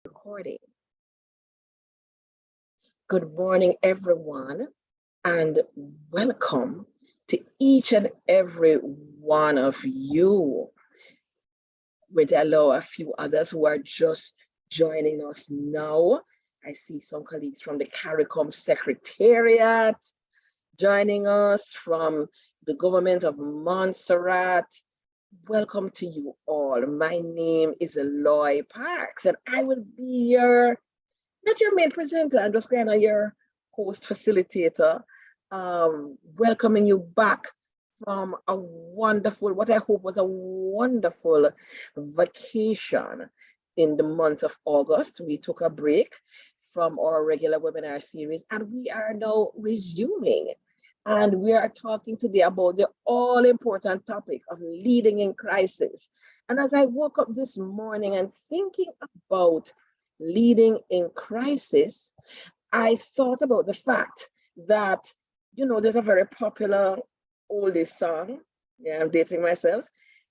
Recording. Good morning, everyone, and welcome to each and every one of you. With allow a few others who are just joining us now. I see some colleagues from the CARICOM Secretariat joining us from the government of Montserrat. Welcome to you all. My name is Eloy Parks, and I will be not your main presenter, I'm just kind of your host facilitator, welcoming you back from a wonderful, what I hope was a wonderful vacation in the month of August. We took a break from our regular webinar series, and we are now resuming. And we are talking today about the all-important topic of leading in crisis. And as I woke up this morning and thinking about leading in crisis, I thought about the fact that, there's a very popular oldie song, yeah, I'm dating myself,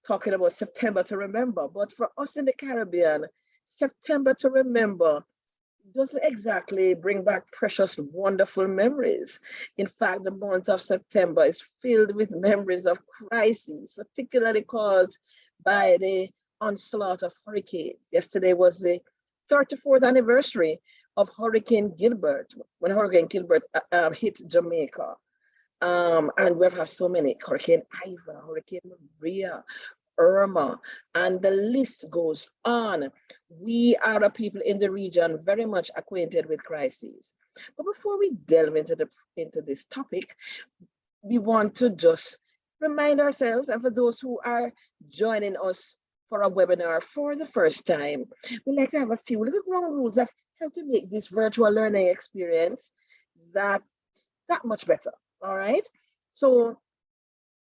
talking about September to Remember. But for us in the Caribbean, September to Remember doesn't exactly bring back precious, wonderful memories. In fact, the month of September is filled with memories of crises, particularly caused by the onslaught of hurricanes. Yesterday was the 34th anniversary of Hurricane Gilbert, when Hurricane Gilbert hit Jamaica. And we've had so many, Hurricane Iva, Hurricane Maria, Irma, and the list goes on. We are a people in the region very much acquainted with crises. But before we delve into this topic, we want to just remind ourselves, and for those who are joining us for a webinar for the first time, we like to have a few little ground rules that help to make this virtual learning experience that much better. All right. So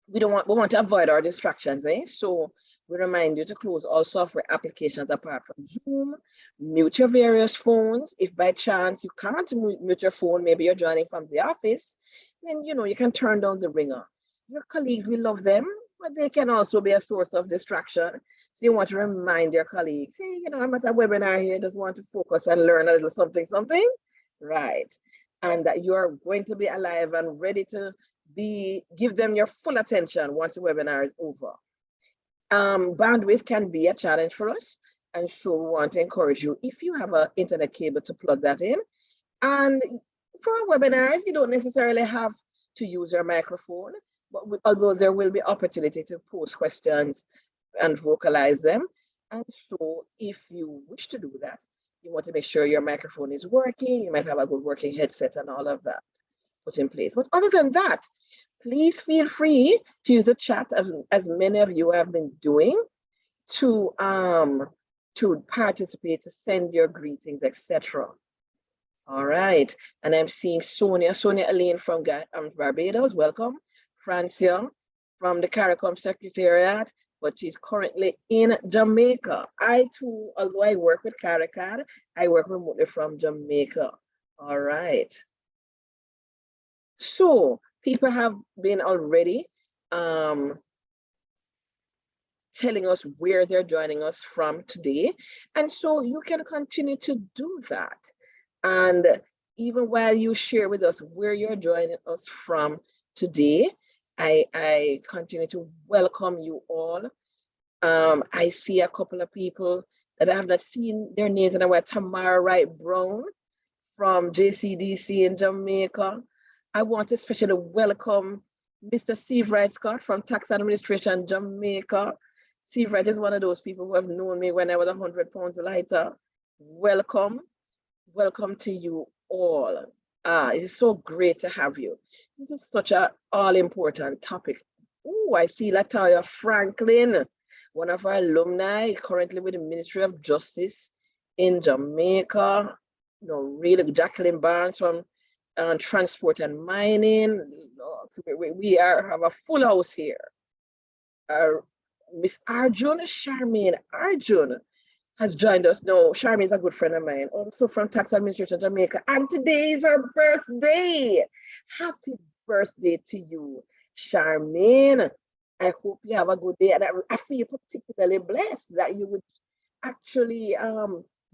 we want to avoid our distractions, So we remind you to close all software applications apart from Zoom, mute your various phones. If by chance you can't mute your phone, maybe you're joining from the office, then you can turn down the ringer. Your colleagues, we love them, but they can also be a source of distraction. So you want to remind your colleagues, hey, I'm at a webinar here, just want to focus and learn a little something, right? And that you are going to be alive and ready to give them your full attention once the webinar is over. Bandwidth can be a challenge for us, and so we want to encourage you, if you have an internet cable, to plug that in. And for our webinars, you don't necessarily have to use your microphone, but although there will be opportunity to post questions and vocalize them. And so if you wish to do that, you want to make sure your microphone is working, you might have a good working headset and all of that put in place. But other than that, please feel free to use the chat, as many of you have been doing, to participate, to send your greetings, etc. All right, and I'm seeing Sonia Elaine from Barbados, welcome. Francia from the CARICOM Secretariat, but she's currently in Jamaica. I too, although I work with CARICAD, I work remotely from Jamaica. All right. So people have been already telling us where they're joining us from today. And so you can continue to do that. And even while you share with us where you're joining us from today, I continue to welcome you all. I see a couple of people that I have not seen their names in a while. Tamara Wright Brown from JCDC in Jamaica. I want to especially welcome Mr. Steve Wright Scott from Tax Administration Jamaica. Steve Wright is one of those people who have known me when I was 100 pounds lighter. Welcome to you all. It is so great to have you. This is such an all-important topic. Oh, I see Latoya Franklin, one of our alumni, currently with the Ministry of Justice in Jamaica. Really, Jacqueline Barnes from Transport and Mining. We have a full house here. Miss Charmaine Arjun has joined us. No, Charmaine is a good friend of mine, also from Tax Administration Jamaica. And today is her birthday. Happy birthday to you, Charmaine. I hope you have a good day. And I feel particularly blessed that you would actually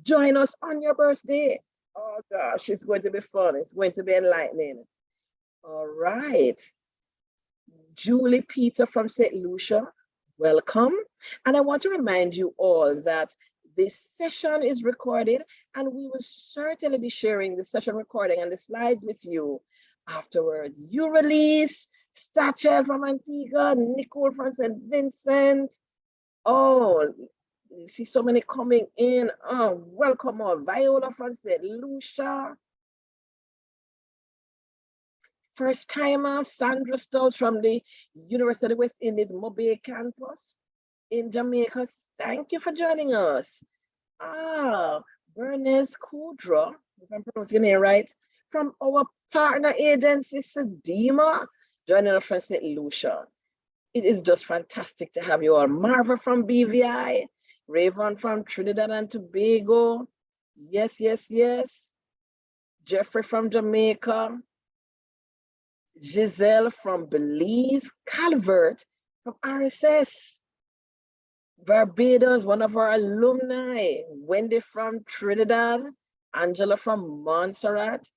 Join us on your birthday. Oh gosh, it's going to be fun. It's going to be enlightening. All right. Julie Peter from St. Lucia, welcome. And I want to remind you all that this session is recorded, and we will certainly be sharing the session recording and the slides with you afterwards. You release, Stachel from Antigua, Nicole from St. Vincent. Oh, you see so many coming in. Oh, welcome all. Viola from St. Lucia. First timer, Sandra Stoltz from the University of the West Indies Mobile campus in Jamaica. Thank you for joining us. Bernice Kudra, if I'm pronouncing it right, from our partner agency, Sedema, joining us from St. Lucia. It is just fantastic to have you all. Marva from BVI, Raven from Trinidad and Tobago. Yes, yes, yes. Jeffrey from Jamaica. Giselle from Belize. Calvert from RSS. Barbados, one of our alumni. Wendy from Trinidad. Angela from Montserrat.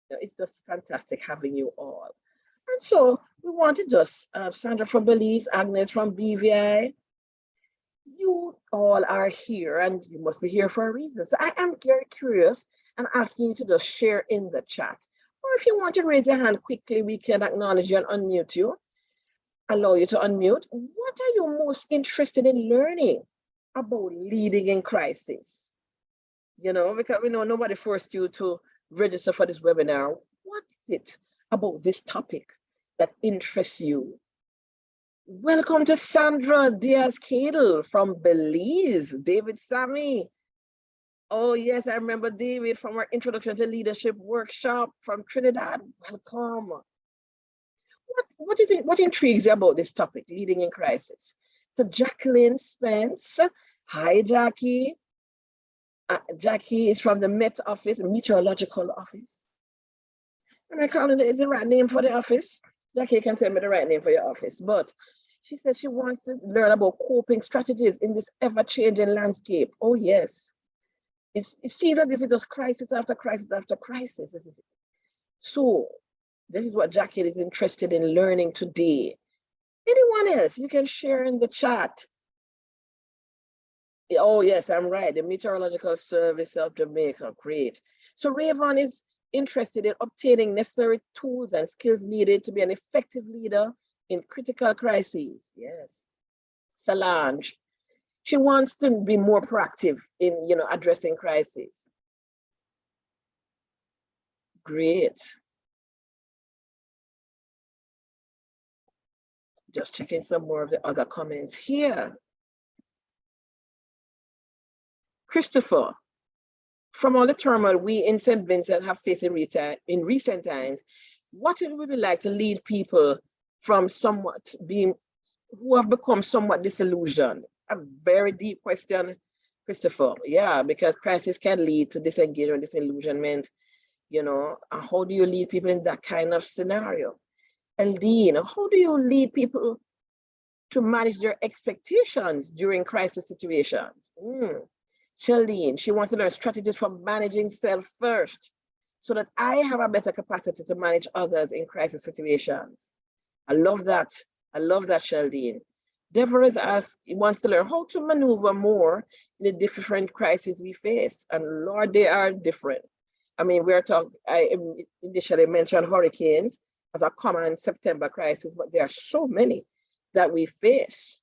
It's just fantastic having you all. And so we wanted just Sandra from Belize, Agnes from BVI. You all are here and you must be here for a reason. So I am very curious and asking you to just share in the chat. Or if you want to raise your hand quickly, we can acknowledge you and unmute you, allow you to unmute. What are you most interested in learning about leading in crisis? You know, because we know nobody forced you to register for this webinar. What is it about this topic that interests you? Welcome to Sandra Diaz-Cadel from Belize. David Sami. Oh yes, I remember David from our Introduction to Leadership workshop from Trinidad. Welcome. What is it? What intrigues you about this topic, leading in crisis? So Jacqueline Spence. Hi, Jackie. Jackie is from the Met Office, Meteorological Office. Am I calling it? Is the right name for the office? Jackie can tell me the right name for your office, but she said she wants to learn about coping strategies in this ever-changing landscape. Oh, yes. It seems as if it's just crisis after crisis after crisis, isn't it? So this is what Jackie is interested in learning today. Anyone else? You can share in the chat. Oh, yes, I'm right. The Meteorological Service of Jamaica. Great. So Raven is interested in obtaining necessary tools and skills needed to be an effective leader in critical crises. Yes. Solange, she wants to be more proactive in, addressing crises. Great. Just checking some more of the other comments here. Christopher, from all the turmoil we in St. Vincent have faced in recent times, what it would be like to lead people from who have become somewhat disillusioned? A very deep question, Christopher. Yeah, because crisis can lead to disengagement, disillusionment. How do you lead people in that kind of scenario? Eldine, how do you lead people to manage their expectations during crisis situations? Sheldine, she wants to learn strategies for managing self first so that I have a better capacity to manage others in crisis situations. I love that. I love that, Sheldine. Deborah wants to learn how to maneuver more in the different crises we face. And Lord, they are different. I mean, I initially mentioned hurricanes as a common September crisis, but there are so many that we face,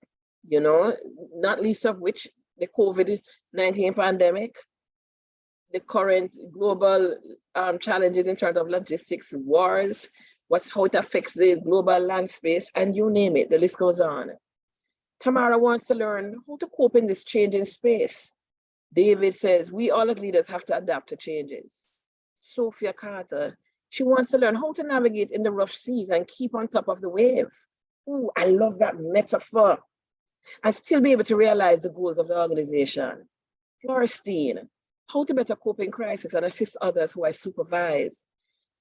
not least of which the COVID-19 pandemic, the current global challenges in terms of logistics, wars, how it affects the global land space, and you name it, the list goes on. Tamara wants to learn how to cope in this changing space. David says, we all as leaders have to adapt to changes. Sophia Carter, she wants to learn how to navigate in the rough seas and keep on top of the wave. Ooh, I love that metaphor. And still be able to realize the goals of the organization. Floristine, how to better cope in crisis and assist others who I supervise.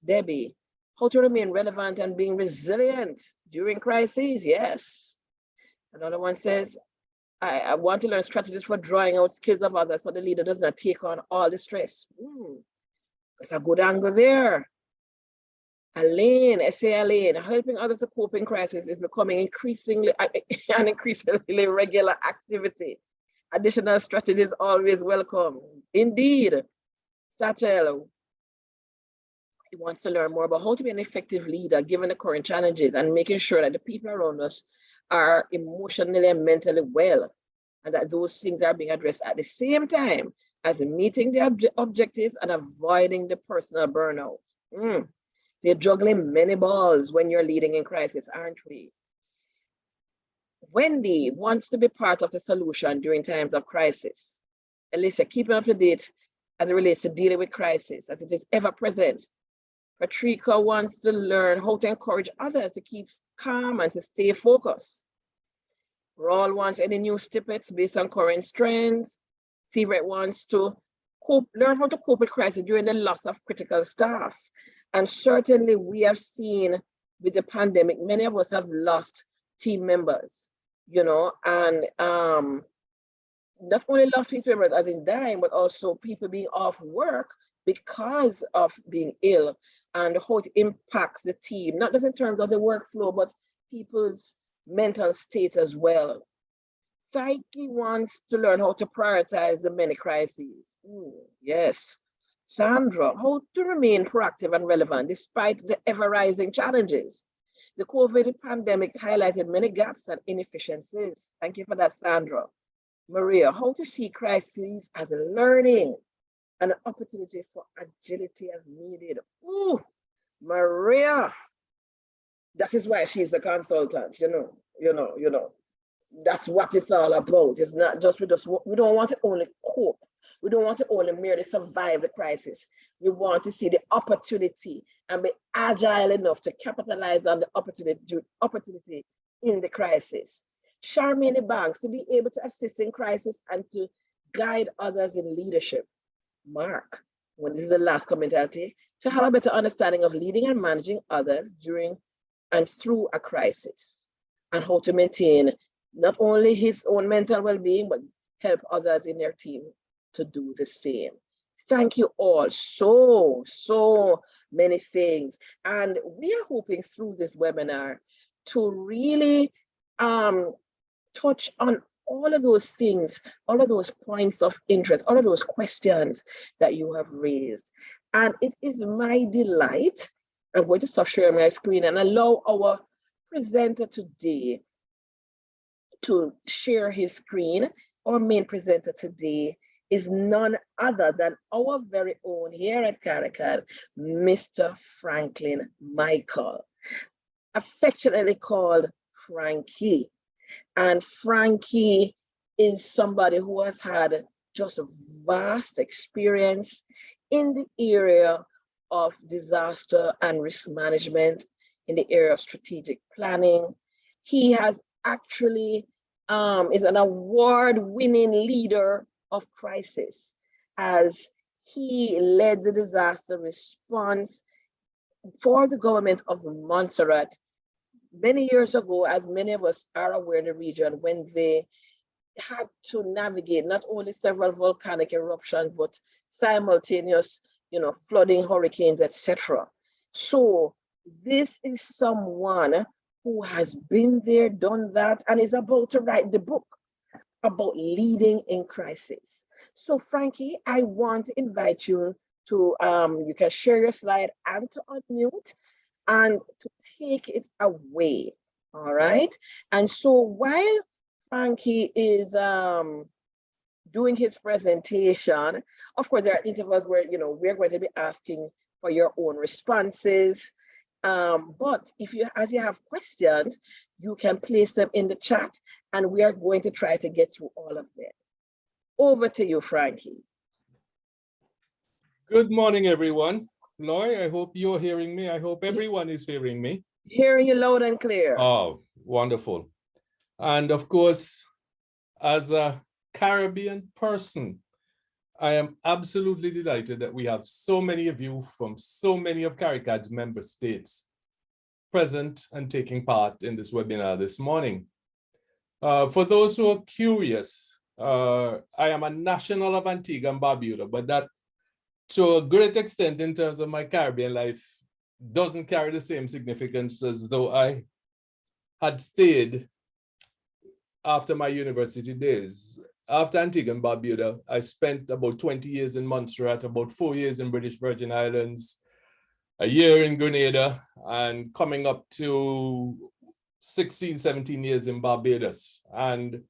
Debbie, how to remain relevant and being resilient during crises. Yes. Another one says, I want to learn strategies for drawing out skills of others so the leader does not take on all the stress. That's a good angle there. Elaine, Elaine, helping others to cope in crisis is becoming increasingly an increasingly regular activity. Additional strategies always welcome. Indeed. Satchel, he wants to learn more about how to be an effective leader given the current challenges and making sure that the people around us are emotionally and mentally well, and that those things are being addressed at the same time as meeting the objectives and avoiding the personal burnout. So you're juggling many balls when you're leading in crisis, aren't we? Wendy wants to be part of the solution during times of crisis. Elisa, keeping up to date as it relates to dealing with crisis, as it is ever present. Patricia wants to learn how to encourage others to keep calm and to stay focused. Raul wants any new snippets based on current trends. Sivret wants to learn how to cope with crisis during the loss of critical staff. And certainly we have seen with the pandemic, many of us have lost team members, you know, and not only lost team members as in dying, but also people being off work because of being ill, and how it impacts the team, not just in terms of the workflow, but people's mental state as well. Psyche wants to learn how to prioritize the many crises. Yes. Sandra, how to remain proactive and relevant despite the ever-rising challenges. The COVID pandemic highlighted many gaps and inefficiencies. Thank you for that, Sandra. Maria, how to see crises as a learning and an opportunity for agility as needed. Maria, that is why she's a consultant, you know. That's what it's all about. It's not just we don't want to only cope. We don't want to only merely survive the crisis. We want to see the opportunity and be agile enough to capitalize on the opportunity in the crisis. Charmaine Banks, to be able to assist in crisis and to guide others in leadership. Mark, this is the last comment I'll take, to have a better understanding of leading and managing others during and through a crisis, and how to maintain not only his own mental well-being, but help others in their team to do the same. Thank you all. So many things. And we are hoping through this webinar to really touch on all of those things, all of those points of interest, all of those questions that you have raised. And it is my delight, I'm going to stop sharing my screen and allow our presenter today to share his screen. Our main presenter today is none other than our very own here at CARICAD, Mr. Franklin Michael, affectionately called Frankie. And Frankie is somebody who has had just a vast experience in the area of disaster and risk management, in the area of strategic planning. He has actually is an award-winning leader of crisis, as he led the disaster response for the government of Montserrat many years ago, as many of us are aware in the region, when they had to navigate not only several volcanic eruptions, but simultaneous, flooding, hurricanes, etc. So this is someone who has been there, done that, and is about to write the book about leading in crisis. So Frankie, I want to invite you to, you can share your slide and to unmute and to take it away, all right? And so while Frankie is doing his presentation, of course, there are intervals where, we're going to be asking for your own responses. But as you have questions, you can place them in the chat and we are going to try to get through all of them. Over to you, Frankie. Good morning, everyone. Loy, I hope you're hearing me. I hope everyone is hearing me. Hearing you loud and clear. Oh, wonderful. And of course, as a Caribbean person, I am absolutely delighted that we have so many of you from so many of CARICAD's member states present and taking part in this webinar this morning. For those who are curious, I am a national of Antigua and Barbuda, but that to a great extent in terms of my Caribbean life doesn't carry the same significance as though I had stayed after my university days. After Antigua and Barbuda, I spent about 20 years in Montserrat, about 4 years in British Virgin Islands, a year in Grenada, and coming up to 16, 17 years in Barbados. And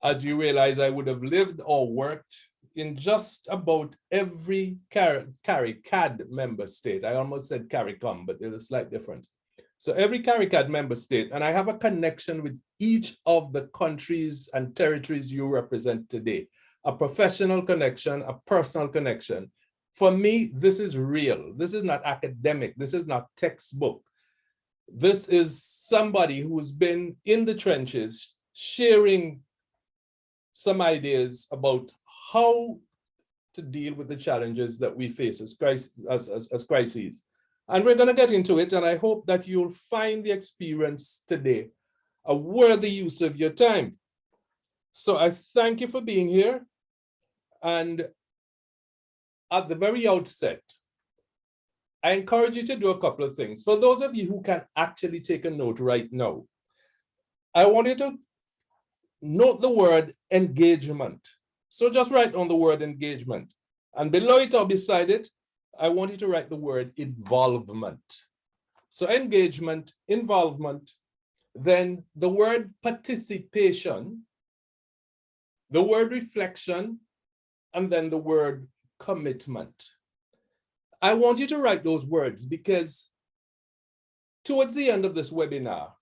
as you realize, I would have lived or worked in just about every CARICAD member state. I almost said CARICOM, but there's a slight difference. So every CARICAD member state, and I have a connection with each of the countries and territories you represent today, a professional connection, a personal connection. For me, this is real. This is not academic. This is not textbook. This is somebody who's been in the trenches sharing some ideas about how to deal with the challenges that we face as crises. And we're going to get into it, and I hope that you'll find the experience today a worthy use of your time. So I thank you for being here. And at the very outset, I encourage you to do a couple of things. For those of you who can actually take a note right now, I want you to note the word engagement. So just write on the word engagement. And below it or beside it, I want you to write the word involvement. So engagement, involvement, then the word participation, the word reflection, and then the word commitment. I want you to write those words because towards the end of this webinar,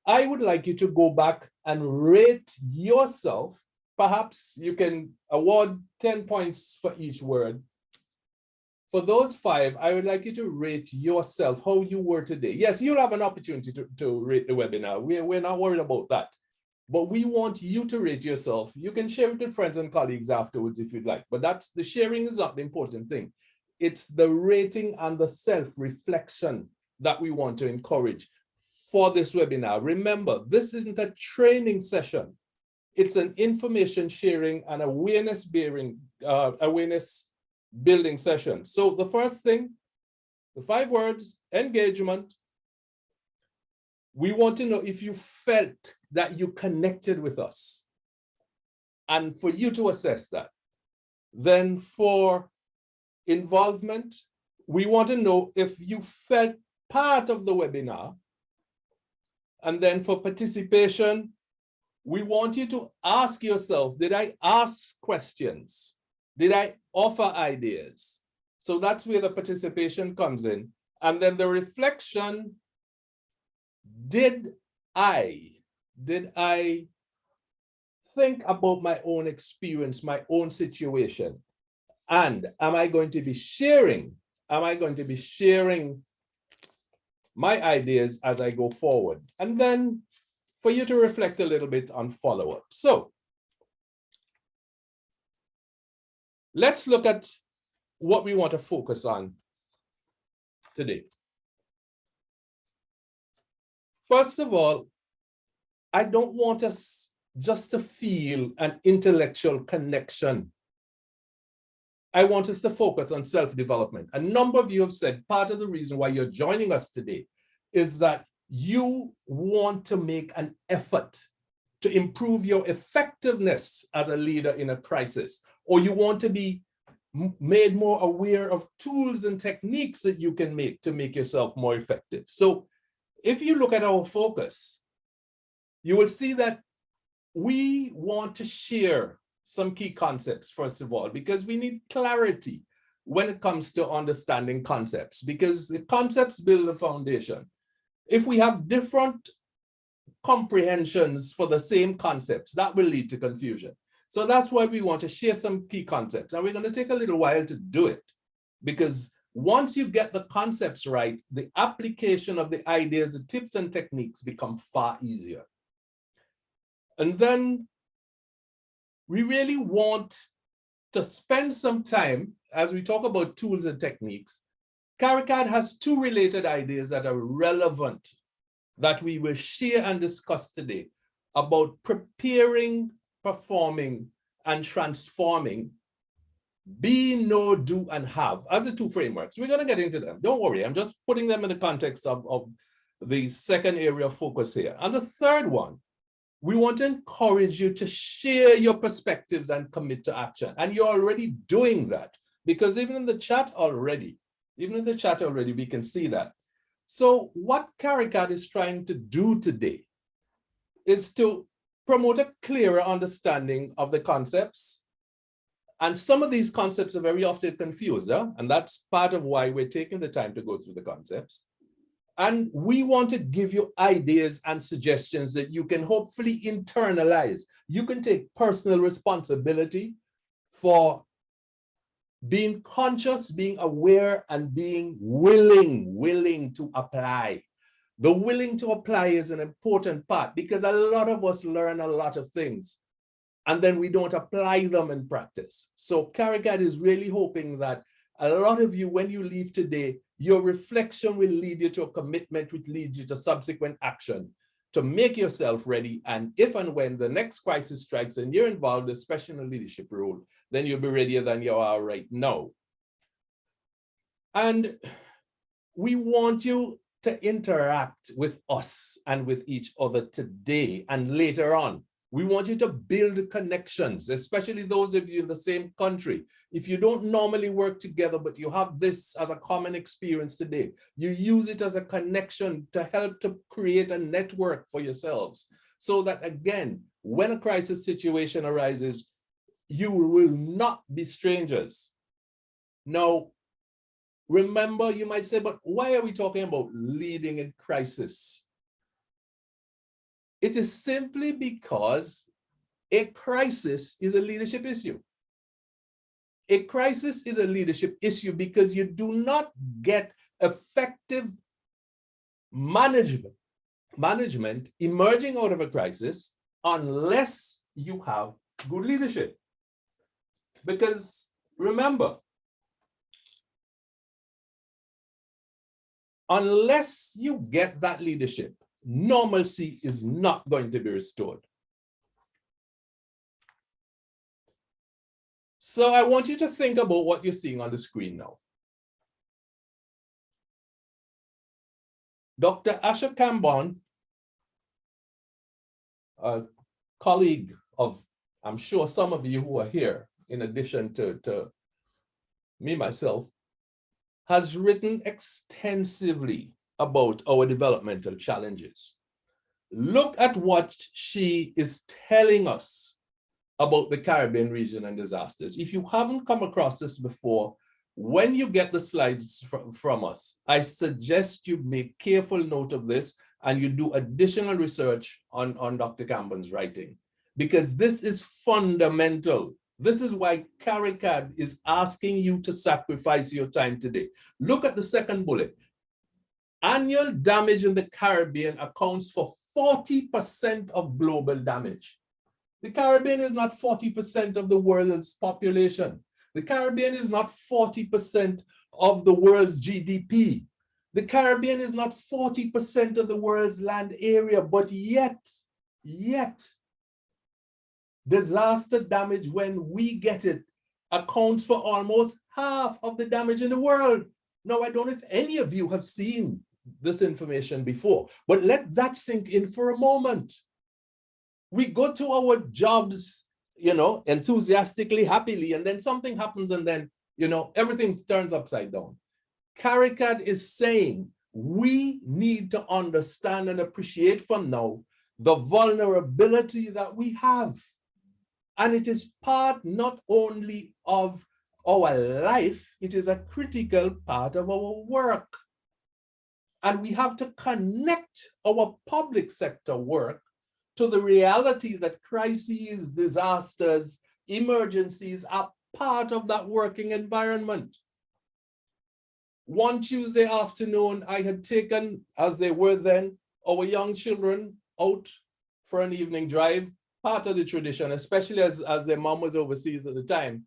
I would like you to go back and rate yourself. Perhaps you can award 10 points for each word. For those 5, I would like you to rate yourself, how you were today. Yes, you'll have an opportunity to rate the webinar. We're not worried about that. But we want you to rate yourself. You can share it with friends and colleagues afterwards if you'd like. But the sharing is not the important thing. It's the rating and the self-reflection that we want to encourage for this webinar. Remember, this isn't a training session. It's an information sharing and awareness building session. So the first thing, the 5 words, engagement. We want to know if you felt that you connected with us and for you to assess that. Then for involvement, we want to know if you felt part of the webinar. And then for participation, we want you to ask yourself, did I ask questions? Did I offer ideas? So that's where the participation comes in. And then the reflection, did I think about my own experience, my own situation? And am I going to be sharing my ideas as I go forward? And then for you to reflect a little bit on follow-up. So let's look at what we want to focus on today. First of all, I don't want us just to feel an intellectual connection. I want us to focus on self-development. A number of you have said part of the reason why you're joining us today is that you want to make an effort to improve your effectiveness as a leader in a crisis, or you want to be made more aware of tools and techniques that you can make to make yourself more effective. So if you look at our focus, you will see that we want to share some key concepts, first of all, because we need clarity when it comes to understanding concepts, because the concepts build the foundation. If we have different comprehensions for the same concepts, that will lead to confusion. So that's why we want to share some key concepts. And we're going to take a little while to do it, because once you get the concepts right, the application of the ideas, the tips and techniques become far easier. And then we really want to spend some time, as we talk about tools and techniques. CARICAD has 2 related ideas that are relevant that we will share and discuss today about preparing, performing, and transforming be, know, do, and have as the two frameworks. We're going to get into them. Don't worry. I'm just putting them in the context of the second area of focus here. And the third one, we want to encourage you to share your perspectives and commit to action. And you're already doing that, because even in the chat already, we can see that. So what CARICAD is trying to do today is to promote a clearer understanding of the concepts. And some of these concepts are very often confused, and that's part of why we're taking the time to go through the concepts. And we want to give you ideas and suggestions that you can hopefully internalize. You can take personal responsibility for being conscious, being aware, and being willing to apply. The willing to apply is an important part, because a lot of us learn a lot of things and then we don't apply them in practice. So CARICAD is really hoping that a lot of you, when you leave today, your reflection will lead you to a commitment, which leads you to subsequent action to make yourself ready. And if and when the next crisis strikes and you're involved, especially in a leadership role, then you'll be readier than you are right now. And we want you to interact with us and with each other today and later on. We want you to build connections, especially those of you in the same country. If you don't normally work together, but you have this as a common experience today, you use it as a connection to help to create a network for yourselves, so that, again, when a crisis situation arises, you will not be strangers. Now, remember, you might say, but why are we talking about leading in crisis? It is simply because a crisis is a leadership issue. A crisis is a leadership issue because you do not get effective management emerging out of a crisis unless you have good leadership. Because remember, unless you get that leadership, normalcy is not going to be restored. So I want you to think about what you're seeing on the screen now. Dr. Asher Cambon, a colleague of, I'm sure some of you who are here, in addition to me, myself, has written extensively about our developmental challenges. Look at what she is telling us about the Caribbean region and disasters. If you haven't come across this before, when you get the slides from us, I suggest you make careful note of this and you do additional research on Dr. Campbell's writing, because this is fundamental. This is why CARICAD is asking you to sacrifice your time today. Look at the second bullet. Annual damage in the Caribbean accounts for 40% of global damage. The Caribbean is not 40% of the world's population. The Caribbean is not 40% of the world's GDP. The Caribbean is not 40% of the world's land area, but yet, disaster damage, when we get it, accounts for almost half of the damage in the world. Now, I don't know if any of you have seen this information before, but let that sink in for a moment. We go to our jobs, enthusiastically, happily, and then something happens and then, everything turns upside down. CARICAD is saying we need to understand and appreciate from now the vulnerability that we have. And it is part not only of our life, it is a critical part of our work. And we have to connect our public sector work to the reality that crises, disasters, emergencies are part of that working environment. One Tuesday afternoon, I had taken, as they were then, our young children out for an evening drive, part of the tradition, especially as their mom was overseas at the time.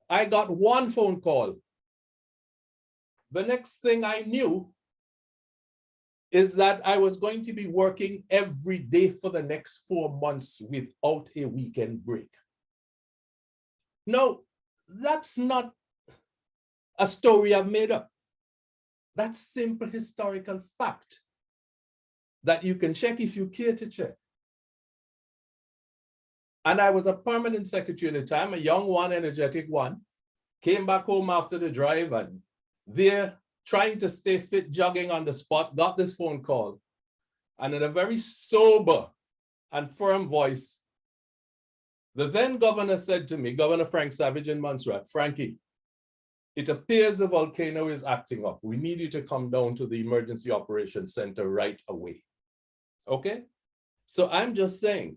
I got one phone call. The next thing I knew, is that I was going to be working every day for the next 4 months without a weekend break. No, that's not a story I've made up. That's simple historical fact that you can check if you care to check. And I was a permanent secretary at the time, a young one, energetic one, came back home after the drive and there, trying to stay fit, jogging on the spot, got this phone call. And in a very sober and firm voice, the then governor said to me, Governor Frank Savage in Montserrat, Frankie, it appears the volcano is acting up. We need you to come down to the Emergency Operations Center right away. Okay? So I'm just saying,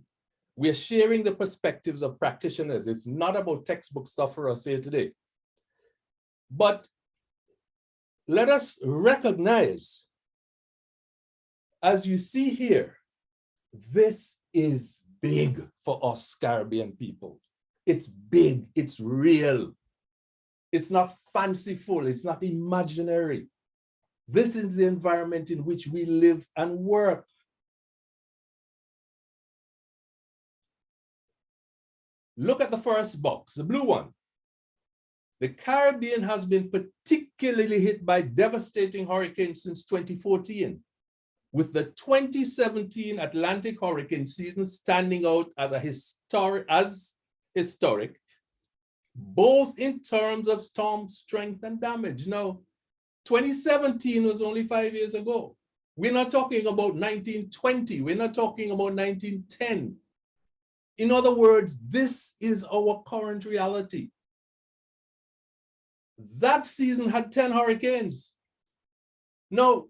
we're sharing the perspectives of practitioners. It's not about textbook stuff for us here today. But let us recognize, as you see here, this is big for us Caribbean people. It's big, it's real. It's not fanciful, it's not imaginary. This is the environment in which we live and work. Look at the first box, the blue one. The Caribbean has been particularly hit by devastating hurricanes since 2014, with the 2017 Atlantic hurricane season standing out as historic, both in terms of storm strength and damage. Now, 2017 was only 5 years ago. We're not talking about 1920. We're not talking about 1910. In other words, this is our current reality. That season had 10 hurricanes. Now,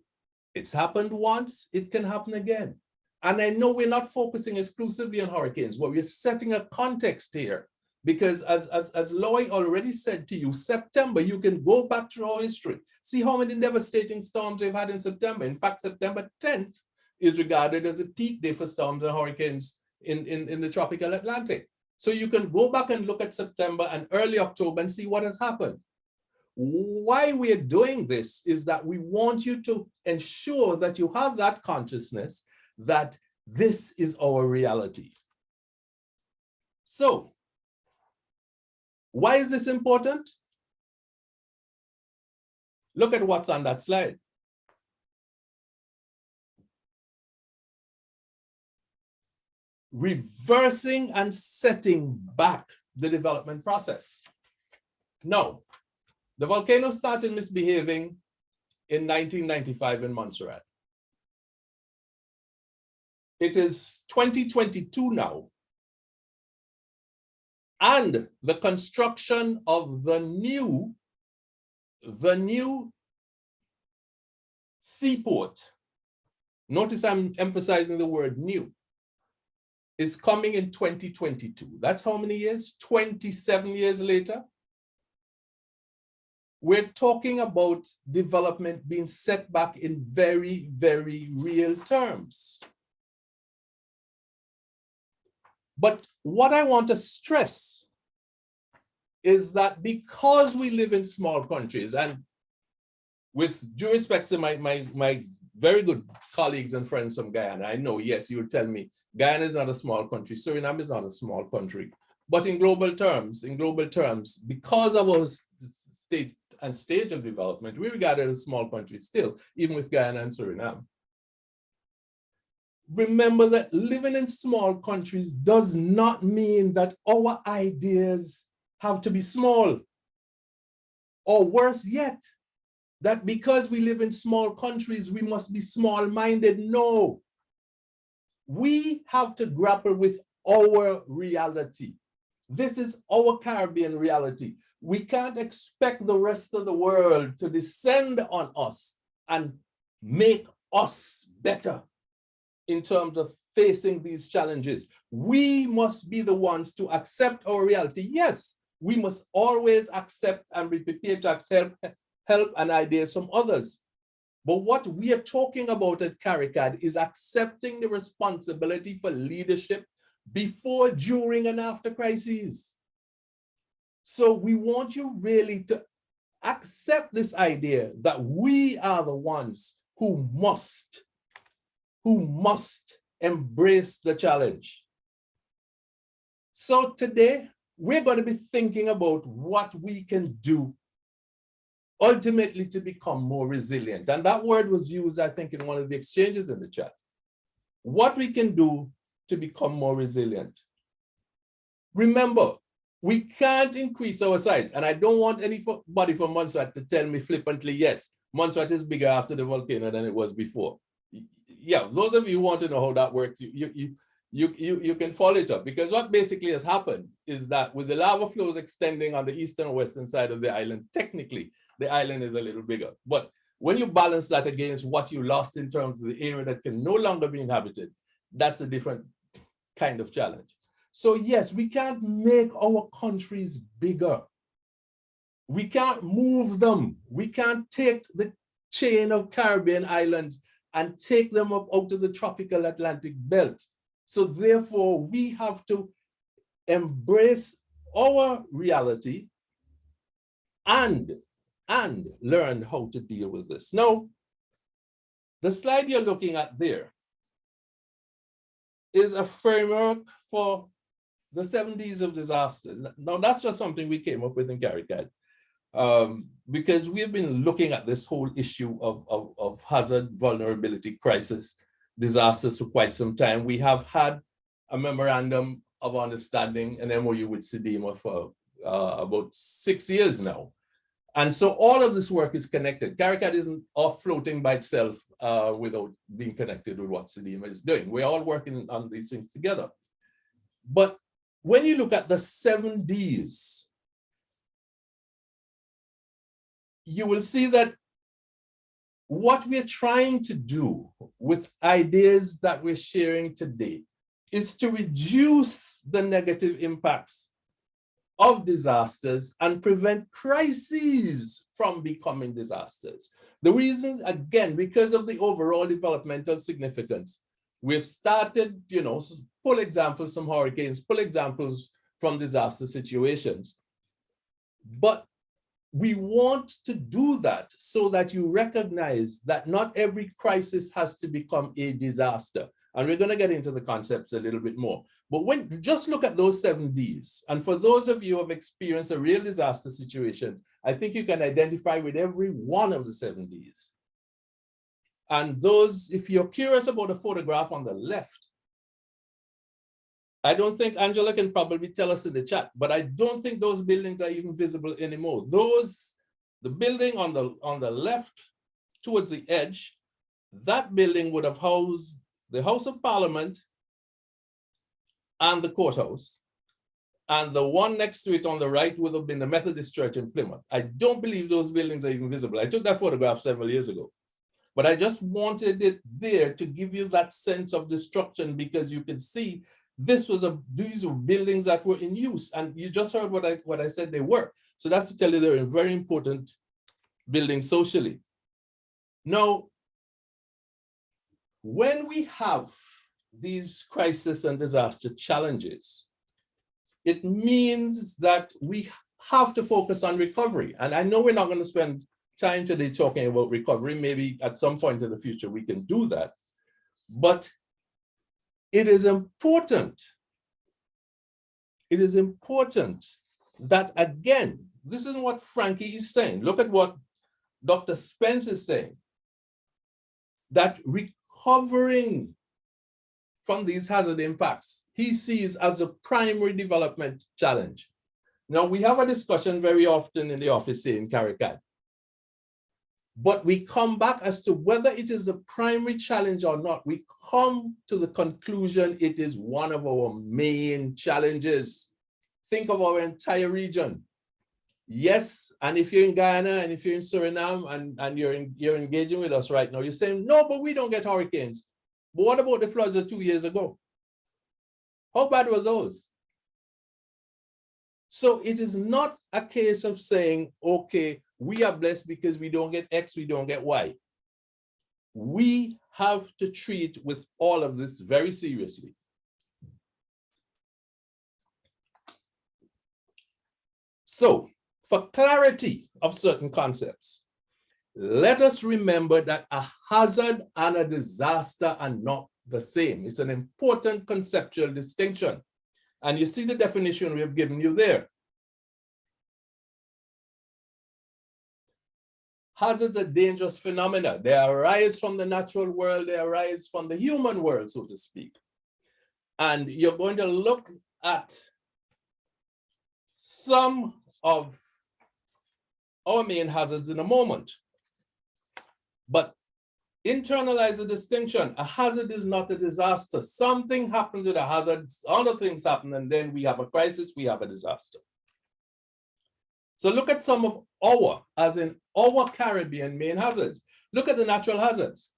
it's happened once, it can happen again. And I know we're not focusing exclusively on hurricanes, but we're setting a context here. Because as Loy already said to you, September, you can go back through our history. See how many devastating storms we've had in September. In fact, September 10th is regarded as a peak day for storms and hurricanes in the tropical Atlantic. So you can go back and look at September and early October and see what has happened. Why we're doing this is that we want you to ensure that you have that consciousness that this is our reality. So, why is this important? Look at what's on that slide. Reversing and setting back the development process. Now, the volcano started misbehaving in 1995 in Montserrat. It is 2022 now. And the construction of the new seaport, notice I'm emphasizing the word new, is coming in 2022. That's how many years? 27 years later. We're talking about development being set back in very, very real terms. But what I want to stress is that because we live in small countries, and with due respect to my very good colleagues and friends from Guyana, I know, yes, you'll tell me, Guyana is not a small country, Suriname is not a small country. But in global terms, because of our state and stage of development, we regard it as a small country still, even with Guyana and Suriname. Remember that living in small countries does not mean that our ideas have to be small. Or worse yet, that because we live in small countries, we must be small-minded. No. We have to grapple with our reality. This is our Caribbean reality. We can't expect the rest of the world to descend on us and make us better in terms of facing these challenges. We must be the ones to accept our reality. Yes, we must always accept and be prepared to accept help and ideas from others. But what we are talking about at CARICAD is accepting the responsibility for leadership before, during, and after crises. So we want you really to accept this idea that we are the ones who must who must embrace the challenge. So today, we're going to be thinking about what we can do ultimately to become more resilient. And that word was used, I think, in one of the exchanges in the chat. What we can do to become more resilient. Remember, we can't increase our size. And I don't want anybody from Montserrat to tell me flippantly, yes, Montserrat is bigger after the volcano than it was before. Yeah, those of you who want to know how that works, you can follow it up, because what basically has happened is that with the lava flows extending on the eastern and western side of the island, technically the island is a little bigger. But when you balance that against what you lost in terms of the area that can no longer be inhabited, that's a different kind of challenge. So yes, we can't make our countries bigger. We can't move them. We can't take the chain of Caribbean islands and take them up out of the tropical Atlantic belt. So therefore, we have to embrace our reality and learn how to deal with this. Now, the slide you're looking at there is a framework for the 7 Ds of disasters. Now, that's just something we came up with in CARICAD, because we've been looking at this whole issue of hazard, vulnerability, crisis, disasters for quite some time. We have had a memorandum of understanding, an MOU with CDEMA for about 6 years now. And so all of this work is connected. CARICAD isn't off floating by itself without being connected with what CDEMA is doing. We're all working on these things together. But when you look at the 7 Ds, you will see that what we're trying to do with ideas that we're sharing today is to reduce the negative impacts of disasters and prevent crises from becoming disasters. The reason, again, because of the overall developmental significance, we've started, pull examples from hurricanes, pull examples from disaster situations. But we want to do that so that you recognize that not every crisis has to become a disaster. And we're going to get into the concepts a little bit more. But just look at those 7 Ds. And for those of you who have experienced a real disaster situation, I think you can identify with every one of the 7 Ds. And those, if you're curious about the photograph on the left, I don't think Angela can probably tell us in the chat, but I don't think those buildings are even visible anymore. The building on the left towards the edge, that building would have housed the House of Parliament and the courthouse. And the one next to it on the right would have been the Methodist Church in Plymouth. I don't believe those buildings are even visible. I took that photograph several years ago. But I just wanted it there to give you that sense of destruction, because you can see these were buildings that were in use, and you just heard what I said they were. So that's to tell you they're a very important building socially. Now, when we have these crisis and disaster challenges, it means that we have to focus on recovery. And I know we're not going to spend time today talking about recovery. Maybe at some point in the future we can do that. But it is important. It is important that, again, this is what Frankie is saying. Look at what Dr. Spence is saying, that recovering from these hazard impacts, he sees as a primary development challenge. Now, we have a discussion very often in the office here in CARICAD, but we come back as to whether it is a primary challenge or not. We come to the conclusion it is one of our main challenges. Think of our entire region. Yes, and if you're in Guyana and if you're in Suriname and you're engaging with us right now, you're saying, no, but we don't get hurricanes. But what about the floods of 2 years ago? How bad were those? So it is not a case of saying, okay, we are blessed because we don't get X, we don't get Y. We have to treat with all of this very seriously. So, for clarity of certain concepts, let us remember that a hazard and a disaster are not the same. It's an important conceptual distinction. And you see the definition we have given you there. Hazards are dangerous phenomena. They arise from the natural world, they arise from the human world, so to speak. And you're going to look at some of our main hazards in a moment. But internalize the distinction. A hazard is not a disaster. Something happens with a hazard, other things happen, and then we have a crisis, we have a disaster. So look at some of our, as in our Caribbean main hazards. Look at the natural hazards.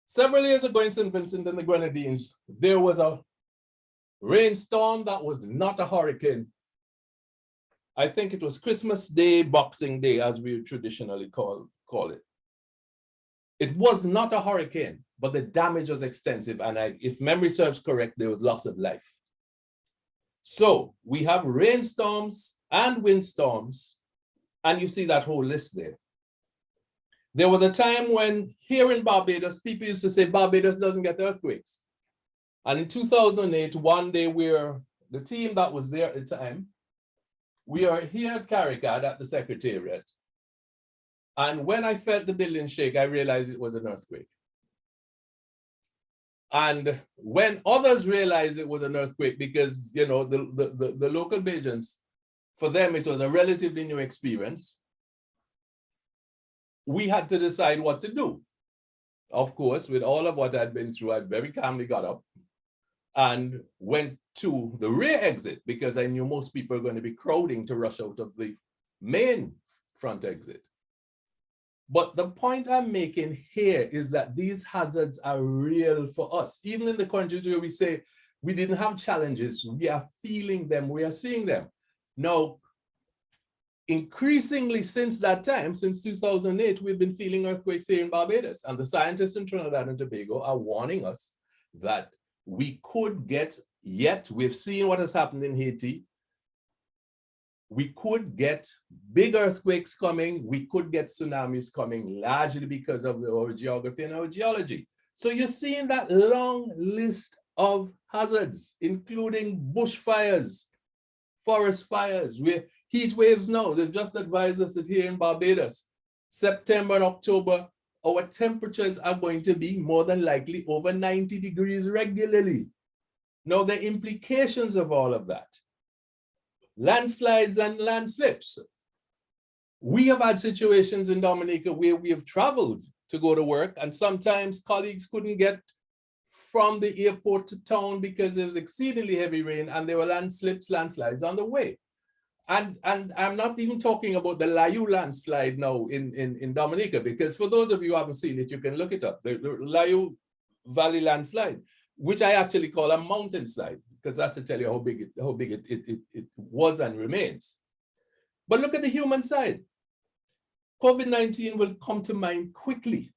Several years ago in St. Vincent and the Grenadines, there was a rainstorm that was not a hurricane. I think it was Christmas Day, Boxing Day, as we traditionally call it. It was not a hurricane, but the damage was extensive. And if memory serves correct, there was loss of life. So we have rainstorms and windstorms, and you see that whole list there. There was a time when here in Barbados, people used to say Barbados doesn't get earthquakes. And in 2008, one day the team that was there at the time, we are here at CARICAD at the Secretariat. And when I felt the building shake, I realized it was an earthquake. And when others realized it was an earthquake, because you know the local Bajans, for them it was a relatively new experience, we had to decide what to do. Of course, with all of what I'd been through, I very calmly got up and went to the rear exit because I knew most people were going to be crowding to rush out of the main front exit. But the point I'm making here is that these hazards are real for us. Even in the countries where we say we didn't have challenges, we are feeling them, we are seeing them. Now, increasingly since that time, since 2008, we've been feeling earthquakes here in Barbados. And the scientists in Trinidad and Tobago are warning us that we could get, yet we've seen what has happened in Haiti, we could get big earthquakes coming, we could get tsunamis coming, largely because of our geography and our geology. So you're seeing that long list of hazards, including bushfires, forest fires, heat waves now. They've just advised us that here in Barbados, September and October, our temperatures are going to be more than likely over 90 degrees regularly. Now, the implications of all of that. Landslides and landslips. We have had situations in Dominica where we have traveled to go to work, and sometimes colleagues couldn't get from the airport to town because there was exceedingly heavy rain and there were landslides on the way. And I'm not even talking about the Layou landslide now in Dominica, because for those of you who haven't seen it, you can look it up. The Layou Valley landslide, which I actually call a mountain slide, because that's to tell you how big it was and remains. But look at the human side. COVID-19 will come to mind quickly.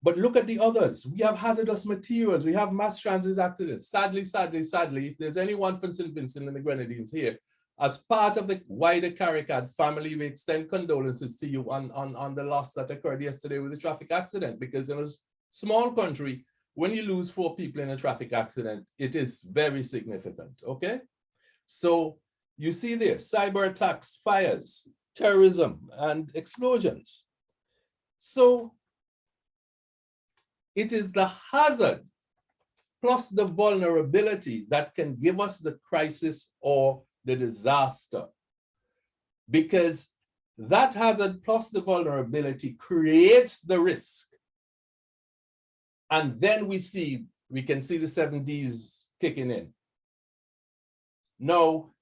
But look at the others. We have hazardous materials. We have mass transit accidents. Sadly, if there's anyone from St. Vincent and the Grenadines here, as part of the wider CARICAD family, we extend condolences to you on the loss that occurred yesterday with the traffic accident, because in a small country, when you lose 4 people in a traffic accident, it is very significant, okay? So you see there, cyber attacks, fires, terrorism, and explosions. So it is the hazard plus the vulnerability that can give us the crisis or the disaster, because that hazard plus the vulnerability creates the risk. And then we can see the 7 Ds kicking in. Now,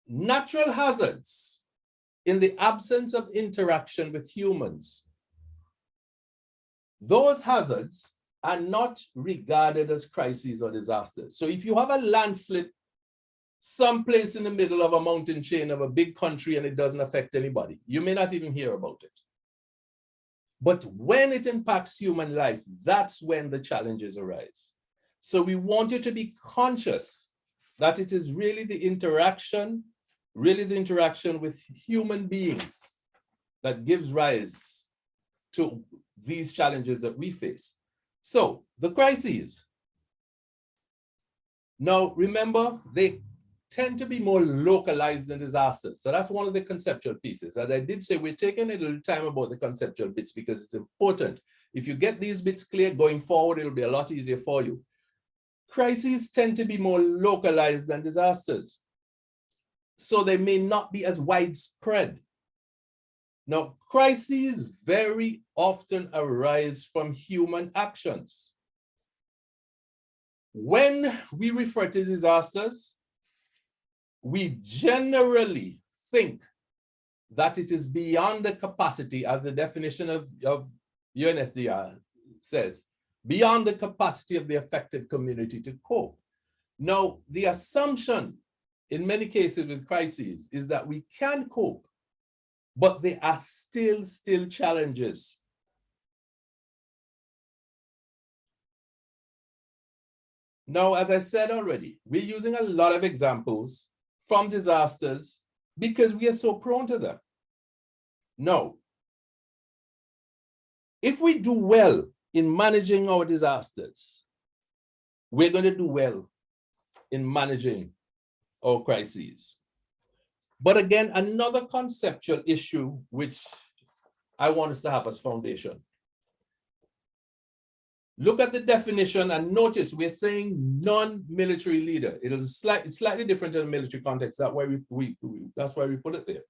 natural hazards, in the absence of interaction with humans, those hazards are not regarded as crises or disasters. So if you have a landslip someplace in the middle of a mountain chain of a big country and it doesn't affect anybody, you may not even hear about it. But when it impacts human life, that's when the challenges arise. So we want you to be conscious that it is really the interaction really the interaction with human beings that gives rise to these challenges that we face. So the crises. Now, remember, they tend to be more localized than disasters. So that's one of the conceptual pieces. As I did say, we're taking a little time about the conceptual bits because it's important. If you get these bits clear going forward, it'll be a lot easier for you. Crises tend to be more localized than disasters, so they may not be as widespread. Now, crises very often arise from human actions. When we refer to disasters, we generally think that it is beyond the capacity, as the definition of UNSDR says, beyond the capacity of the affected community to cope. Now, the assumption in many cases with crises is that we can cope, but there are still challenges. Now, as I said already, we're using a lot of examples from disasters because we are so prone to them. Now, if we do well in managing our disasters, we're going to do well in managing our crises. But again, another conceptual issue which I want us to have as foundation. Look at the definition and notice we're saying non-military leader. It's slightly different in the military context. That's why that's why we put it there.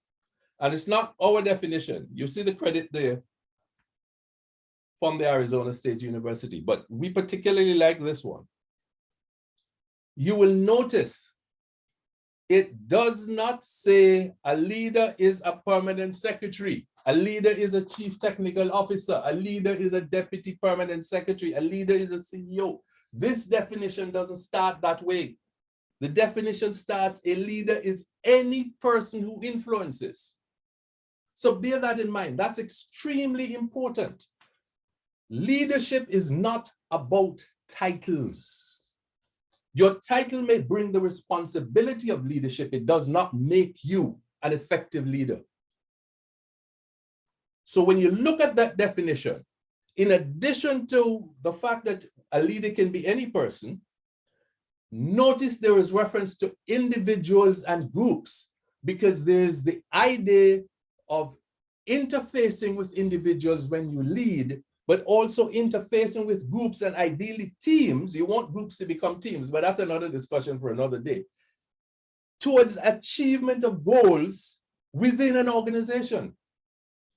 And it's not our definition. You see the credit there from the Arizona State University, but we particularly like this one. You will notice it does not say a leader is a permanent secretary. A leader is a chief technical officer. A leader is a deputy permanent secretary. A leader is a CEO. This definition doesn't start that way. The definition starts, a leader is any person who influences. So bear that in mind. That's extremely important. Leadership is not about titles. Your title may bring the responsibility of leadership. It does not make you an effective leader. So when you look at that definition, in addition to the fact that a leader can be any person, notice there is reference to individuals and groups, because there's the idea of interfacing with individuals when you lead, but also interfacing with groups and ideally teams. You want groups to become teams, but that's another discussion for another day. Towards achievement of goals within an organization,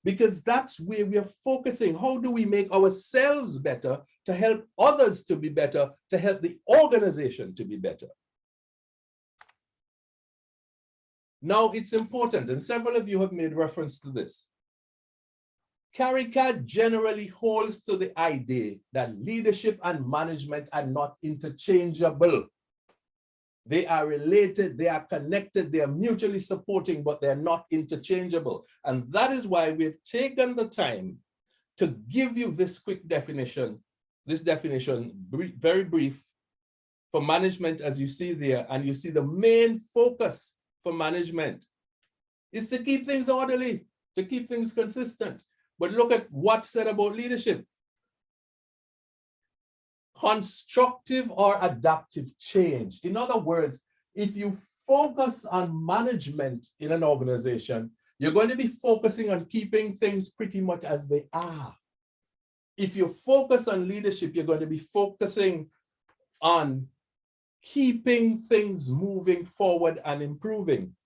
because that's where we are focusing. How do we make ourselves better to help others to be better, to help the organization to be better? Now, it's important, and several of you have made reference to this. CARICAD generally holds to the idea that leadership and management are not interchangeable. They are related, they are connected, they are mutually supporting, but they're not interchangeable. And that is why we've taken the time to give you this quick definition, very brief, for management, as you see there, and you see the main focus for management is to keep things orderly, to keep things consistent. But look at what's said about leadership. Constructive or adaptive change. In other words, if you focus on management in an organization, you're going to be focusing on keeping things pretty much as they are. If you focus on leadership, you're going to be focusing on keeping things moving forward and improving.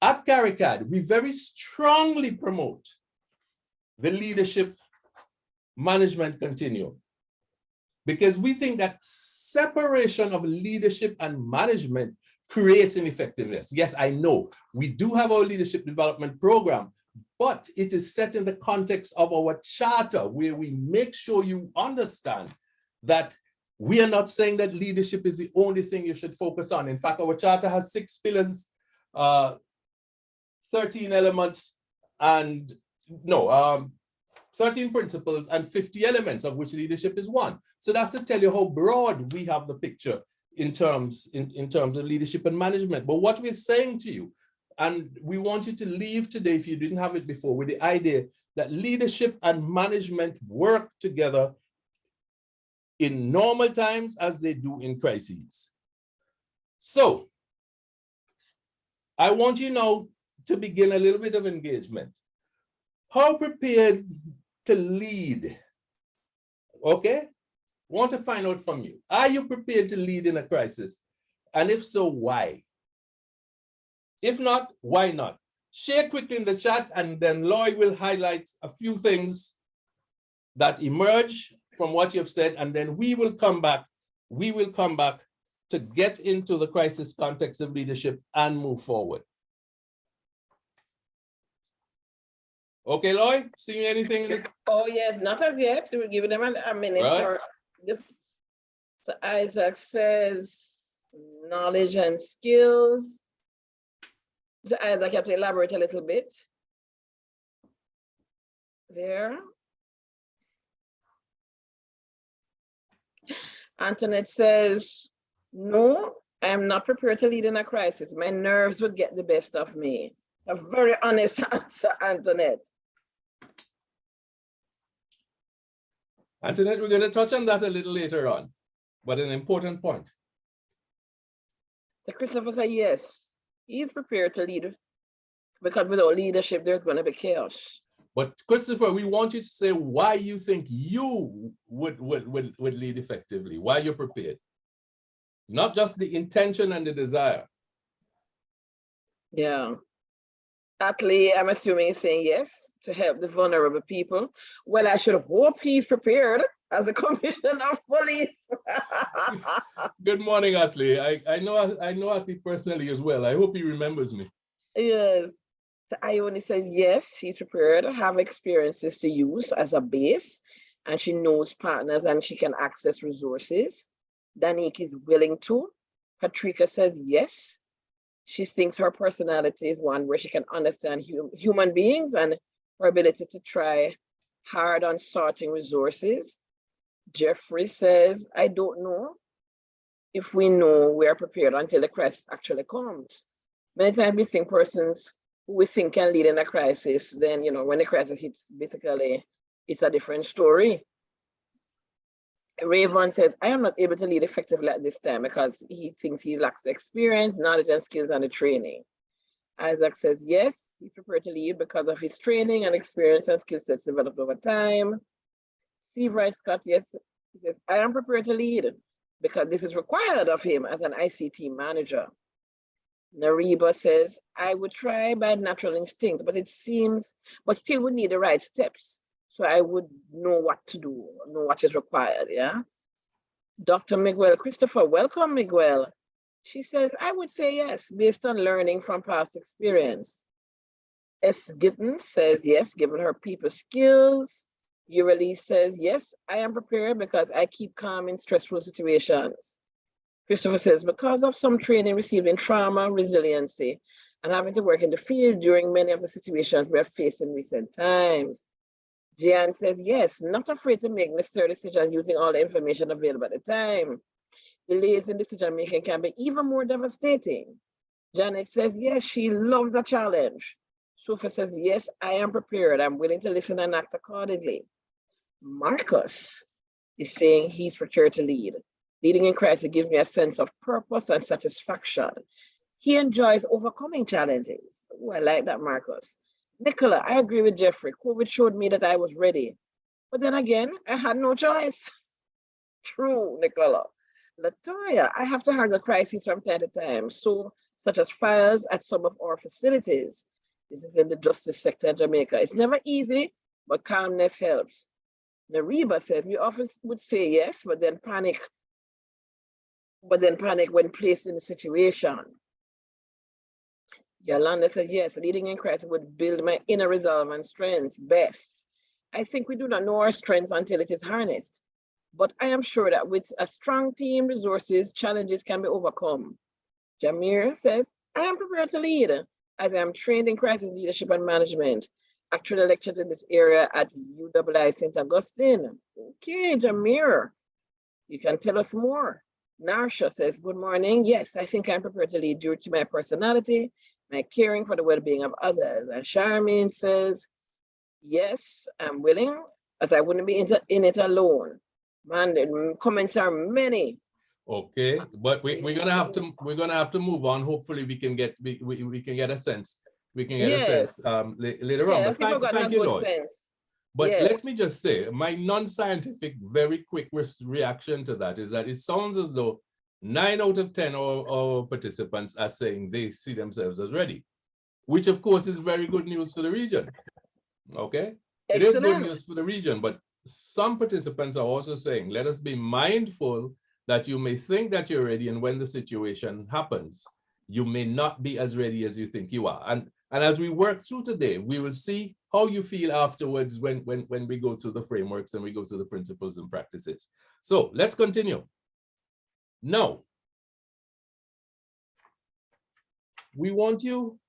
At CARICAD, we very strongly promote the leadership management continuum, because we think that separation of leadership and management creates ineffectiveness. Yes, I know we do have our leadership development program, but it is set in the context of our charter, where we make sure you understand that we are not saying that leadership is the only thing you should focus on. In fact, our charter has 6 pillars, 13 elements, and no, 13 principles and 50 elements, of which leadership is one. So that's to tell you how broad we have the picture in terms of leadership and management. But what we're saying to you, and we want you to leave today, if you didn't have it before, with the idea that leadership and management work together in normal times as they do in crises. So I want you now to begin a little bit of engagement. How prepared to lead? Okay? Want to find out from you. Are you prepared to lead in a crisis? And if so, why? If not, why not? Share quickly in the chat, and then Lloyd will highlight a few things that emerge from what you've said, and then we will come back. We will come back to get into the crisis context of leadership and move forward. Okay, Lloyd, seeing anything? Oh, yes, not as yet. We're giving them a minute. Right. Or just, so Isaac says knowledge and skills. So Isaac, you have to elaborate a little bit there. Antoinette says, no, I'm not prepared to lead in a crisis. My nerves would get the best of me. A very honest answer, Antoinette. Antoinette, we're going to touch on that a little later on, but an important point. So Christopher said, yes, he's prepared to lead, because without leadership, there's going to be chaos. But Christopher, we want you to say why you think you would lead effectively, why you're prepared. Not just the intention and the desire. Yeah. Atlee, I'm assuming he's saying yes to help the vulnerable people. Well, I should hope he's prepared as a commissioner of police. Good morning, Atlee. I know Atlee personally as well. I hope he remembers me. Yes. So Ione says yes, she's prepared, have experiences to use as a base, and she knows partners and she can access resources. Danique is willing to. Patrika says yes. She thinks her personality is one where she can understand human beings and her ability to try hard on sorting resources. Jeffrey says, I don't know if we know we are prepared until the crisis actually comes. Many times we think persons who we think can lead in a crisis, then, you know, when the crisis hits, basically, it's a different story. Rayvon says, I am not able to lead effectively at this time because he thinks he lacks the experience, knowledge, and skills and the training. Isaac says, yes, he's prepared to lead because of his training and experience and skill sets developed over time. Steve Rice Scott, yes, he says, I am prepared to lead because this is required of him as an ICT manager. Nariba says, I would try by natural instinct, but still would need the right steps. So I would know what to do, know what is required, yeah? Dr. Miguel Christopher, welcome, Miguel. She says, I would say yes, based on learning from past experience. S. Gittens says yes, given her people skills. Urali says, yes, I am prepared because I keep calm in stressful situations. Christopher says, because of some training received in trauma, resiliency, and having to work in the field during many of the situations we have faced in recent times. Jan says, yes, not afraid to make necessary decisions using all the information available at the time. Delays in decision making can be even more devastating. Janet says, yes, she loves a challenge. Sophia says, yes, I am prepared. I'm willing to listen and act accordingly. Marcus is saying he's prepared to lead. Leading in crisis gives me a sense of purpose and satisfaction. He enjoys overcoming challenges. Oh, I like that, Marcus. Nicola, I agree with Jeffrey. COVID showed me that I was ready. But then again, I had no choice. True, Nicola. Latoya, I have to handle crises from time to time, such as fires at some of our facilities. This is in the justice sector in Jamaica. It's never easy, but calmness helps. Nariba says, we often would say yes, but then panic when placed in the situation. Yolanda says, yes, leading in crisis would build my inner resolve and strength. Beth, I think we do not know our strength until it is harnessed. But I am sure that with a strong team, resources, challenges can be overcome. Jamir says, I am prepared to lead as I am trained in crisis leadership and management. actually lectured in this area at UWI St. Augustine. Okay, Jamir, you can tell us more. Narsha says, good morning. Yes, I think I'm prepared to lead due to my personality, my caring for the well-being of others. And Charmaine says, yes, I'm willing, as I wouldn't be in it alone. Man, the comments are many. Okay, but we're gonna have to move on. Hopefully, we can get a sense. We can get a sense Yes. later on. Yes, But people got thank a you, good Lord. sense. But Yes. let me just say, my non-scientific, very quick reaction to that is that it sounds as though 9 out of 10 of our participants are saying they see themselves as ready, which of course is very good news for the region. Okay, it is good news for the region, but some participants are also saying, let us be mindful that you may think that you're ready, and when the situation happens, you may not be as ready as you think you are. And as we work through today, we will see how you feel afterwards when we go through the frameworks and we go through the principles and practices. So let's continue. Now, we want you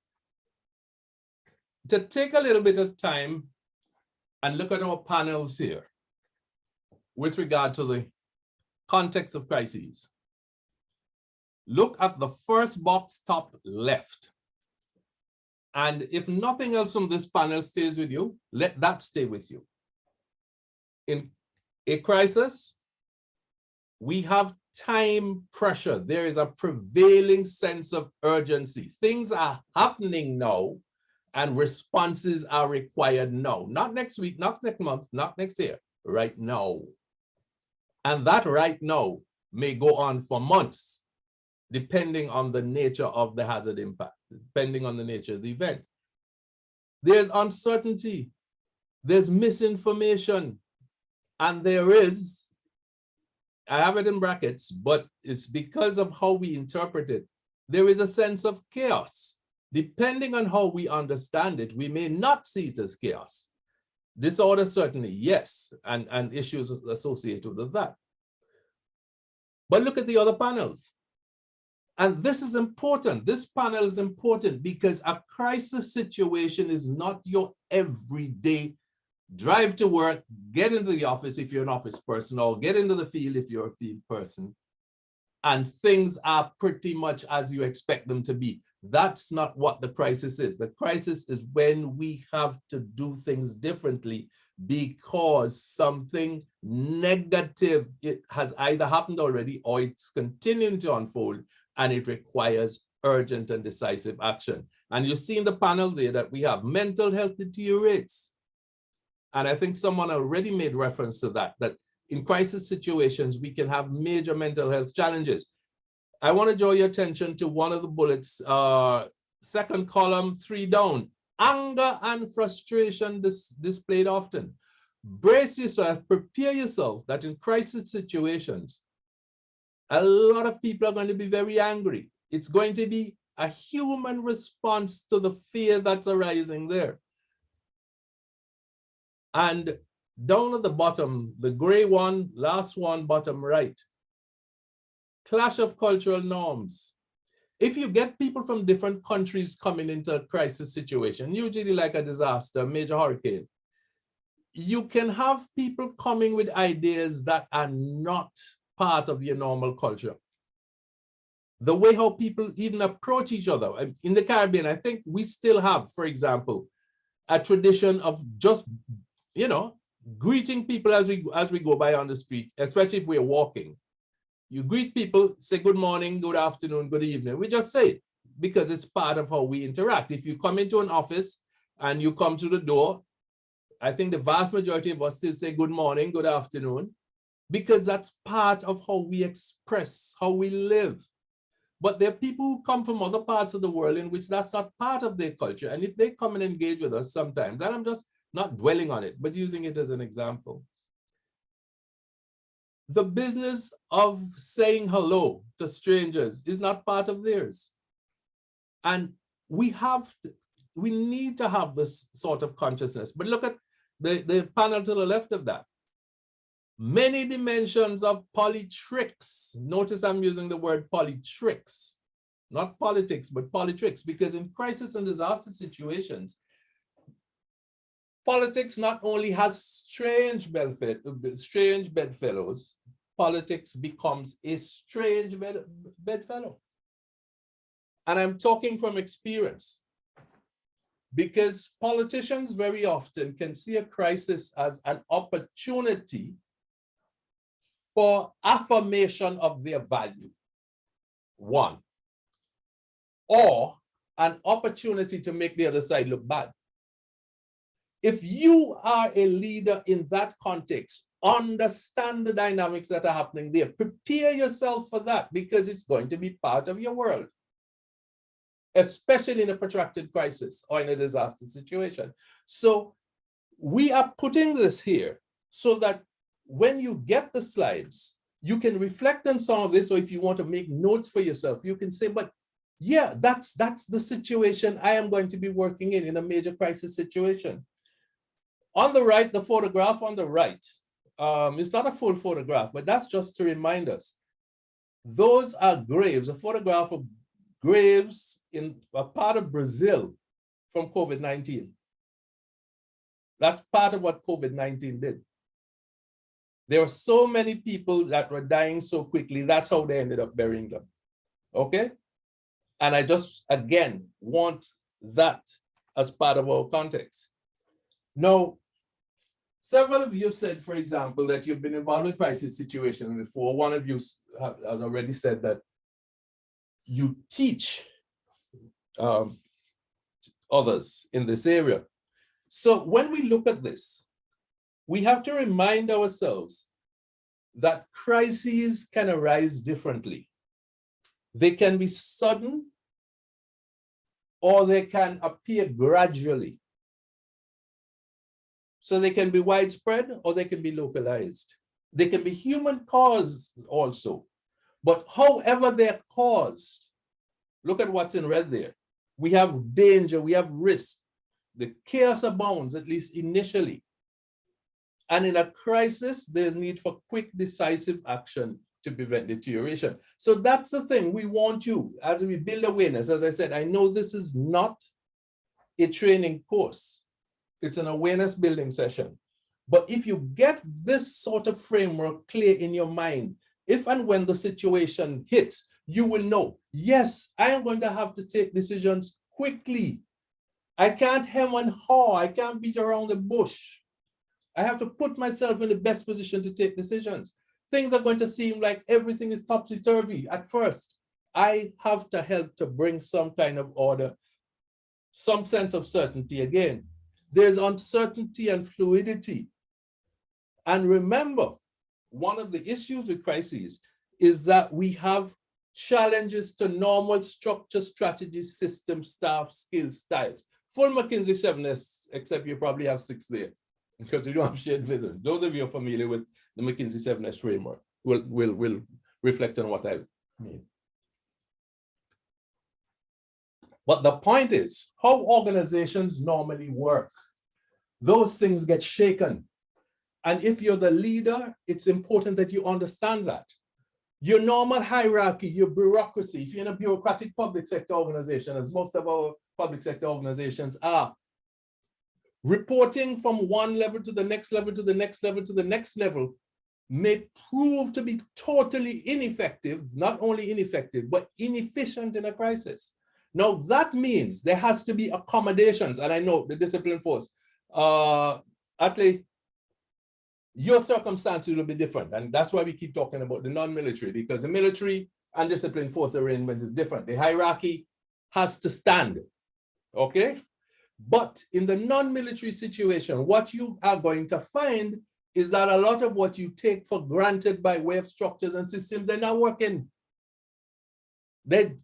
to take a little bit of time and look at our panels here with regard to the context of crises. Look at the first box top left. And if nothing else from this panel stays with you, let that stay with you. In a crisis, we have time pressure. There is a prevailing sense of urgency. Things are happening now, and responses are required now. Not next week, not next month, not next year, right now. And that right now may go on for months, depending on the nature of the hazard impact, depending on the nature of the event. There's uncertainty, there's misinformation, and there is, I have it in brackets, but it's because of how we interpret it, there is a sense of chaos. Depending on how we understand it, we may not see it as chaos. Disorder, certainly, yes, and issues associated with that. But look at the other panels. And this is important. This panel is important because a crisis situation is not your everyday drive to work, get into the office if you're an office person, or get into the field if you're a field person, and things are pretty much as you expect them to be. That's not what the crisis is. The crisis is when we have to do things differently because something negative, it has either happened already or it's continuing to unfold, and it requires urgent and decisive action. And you see in the panel there that we have mental health deteriorates. And I think someone already made reference to that, that in crisis situations, we can have major mental health challenges. I want to draw your attention to one of the bullets, second column, 3 down. Anger and frustration displayed often. Brace yourself, prepare yourself that in crisis situations, a lot of people are going to be very angry. It's going to be a human response to the fear that's arising there. And down at the bottom, the gray one, last one, bottom right, clash of cultural norms. If you get people from different countries coming into a crisis situation, usually like a disaster, a major hurricane, you can have people coming with ideas that are not part of your normal culture. The way how people even approach each other. In the Caribbean, I think we still have, for example, a tradition of just, you know, greeting people as we go by on the street, especially if we're walking. You greet people, say good morning, good afternoon, good evening. We just say it because it's part of how we interact. If you come into an office and you come to the door, I think the vast majority of us still say good morning, good afternoon, because that's part of how we express, how we live. But there are people who come from other parts of the world in which that's not part of their culture. And if they come and engage with us sometimes, and I'm just not dwelling on it, but using it as an example. The business of saying hello to strangers is not part of theirs. And we need to have this sort of consciousness. But look at the panel to the left of that. Many dimensions of politricks. Notice I'm using the word politricks, not politics, but politricks, because in crisis and disaster situations, Politics not only has strange bedfellows, politics becomes a strange bedfellow. And I'm talking from experience, because politicians very often can see a crisis as an opportunity for affirmation of their value, one, or an opportunity to make the other side look bad. If you are a leader in that context, understand the dynamics that are happening there. Prepare yourself for that, because it's going to be part of your world, especially in a protracted crisis or in a disaster situation. So we are putting this here so that when you get the slides, you can reflect on some of this, or if you want to make notes for yourself, you can say, but yeah, that's the situation I am going to be working in a major crisis situation. On the right, the photograph on the right, it's not a full photograph, but that's just to remind us. Those are graves, a photograph of graves in a part of Brazil from COVID-19. That's part of what COVID-19 did. There were so many people that were dying so quickly, that's how they ended up burying them, okay? And I just, again, want that as part of our context. Now, several of you said, for example, that you've been involved in crisis situations before. One of you has already said that you teach others in this area. So when we look at this, we have to remind ourselves that crises can arise differently. They can be sudden, or they can appear gradually. So they can be widespread, or they can be localized. They can be human caused also. But however they're caused, look at what's in red there. We have danger, we have risk. The chaos abounds, at least initially. And in a crisis, there's need for quick, decisive action to prevent deterioration. So that's the thing we want you, as we build awareness. As I said, I know this is not a training course. It's an awareness building session. But if you get this sort of framework clear in your mind, if and when the situation hits, you will know, yes, I am going to have to take decisions quickly. I can't hem and haw. I can't beat around the bush. I have to put myself in the best position to take decisions. Things are going to seem like everything is topsy-turvy at first. I have to help to bring some kind of order, some sense of certainty again. There's uncertainty and fluidity. And remember, one of the issues with crises is that we have challenges to normal structure, strategy, system, staff, skills, styles. Full McKinsey 7S, except you probably have 6 there because you don't have shared vision. Those of you are familiar with the McKinsey 7S framework will reflect on what I mean. But the point is how organizations normally work. Those things get shaken. And if you're the leader, it's important that you understand that. Your normal hierarchy, your bureaucracy, if you're in a bureaucratic public sector organization, as most of our public sector organizations are, reporting from one level to the next level, to the next level, to the next level may prove to be totally ineffective, not only ineffective, but inefficient in a crisis. Now that means there has to be accommodations, and I know the discipline force, actually, your circumstances will be different. And that's why we keep talking about the non-military, because the military and discipline force arrangement is different. The hierarchy has to stand, okay? But in the non-military situation, what you are going to find is that a lot of what you take for granted by way of structures and systems, they're not working. They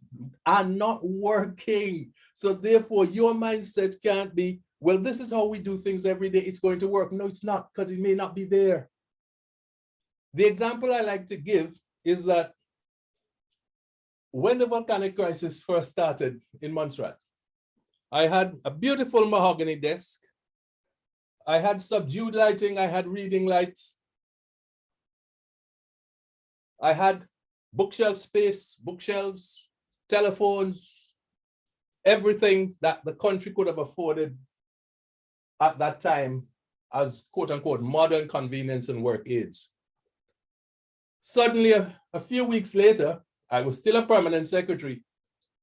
are not working. So therefore, your mindset can't be, well, this is how we do things every day, it's going to work. No, it's not, because it may not be there. The example I like to give is that when the volcanic crisis first started in Montserrat, I had a beautiful mahogany desk. I had subdued lighting, I had reading lights. I had bookshelf space, bookshelves, telephones, everything that the country could have afforded at that time as quote unquote modern convenience and work aids. Suddenly, a few weeks later, I was still a permanent secretary,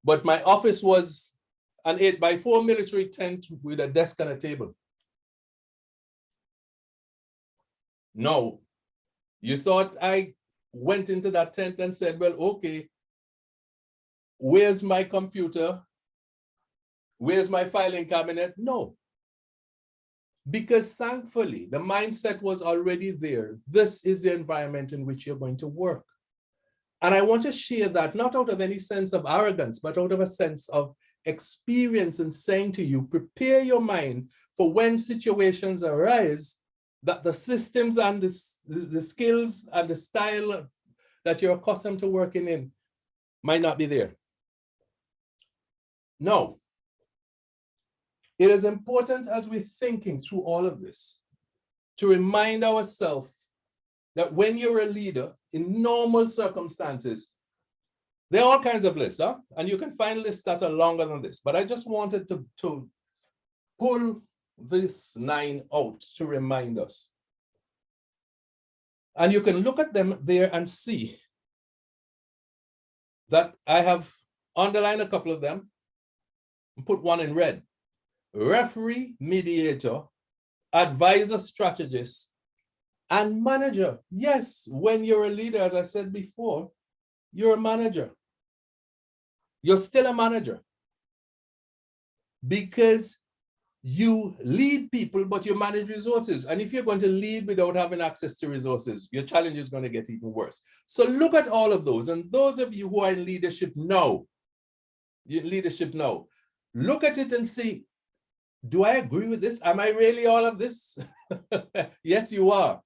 but my office was an 8x4 military tent with a desk and a table. No, you thought I went into that tent and said, well, okay, where's my computer? Where's my filing cabinet? No. Because thankfully, the mindset was already there. This is the environment in which you're going to work. And I want to share that not out of any sense of arrogance, but out of a sense of experience and saying to you, prepare your mind for when situations arise, that the systems and the skills and the style that you're accustomed to working in might not be there. No. It is important as we're thinking through all of this to remind ourselves that when you're a leader in normal circumstances, there are all kinds of lists, huh? And you can find lists that are longer than this, but I just wanted to pull this 9 out to remind us. And you can look at them there and see that I have underlined a couple of them and put one in red. Referee, mediator, advisor, strategist, and manager. Yes, when you're a leader, as I said before, you're a manager. You're still a manager because you lead people, but you manage resources. And if you're going to lead without having access to resources, your challenge is going to get even worse. So look at all of those. And those of you who are in leadership know, look at it and see, do I agree with this? Am I really all of this? Yes, you are,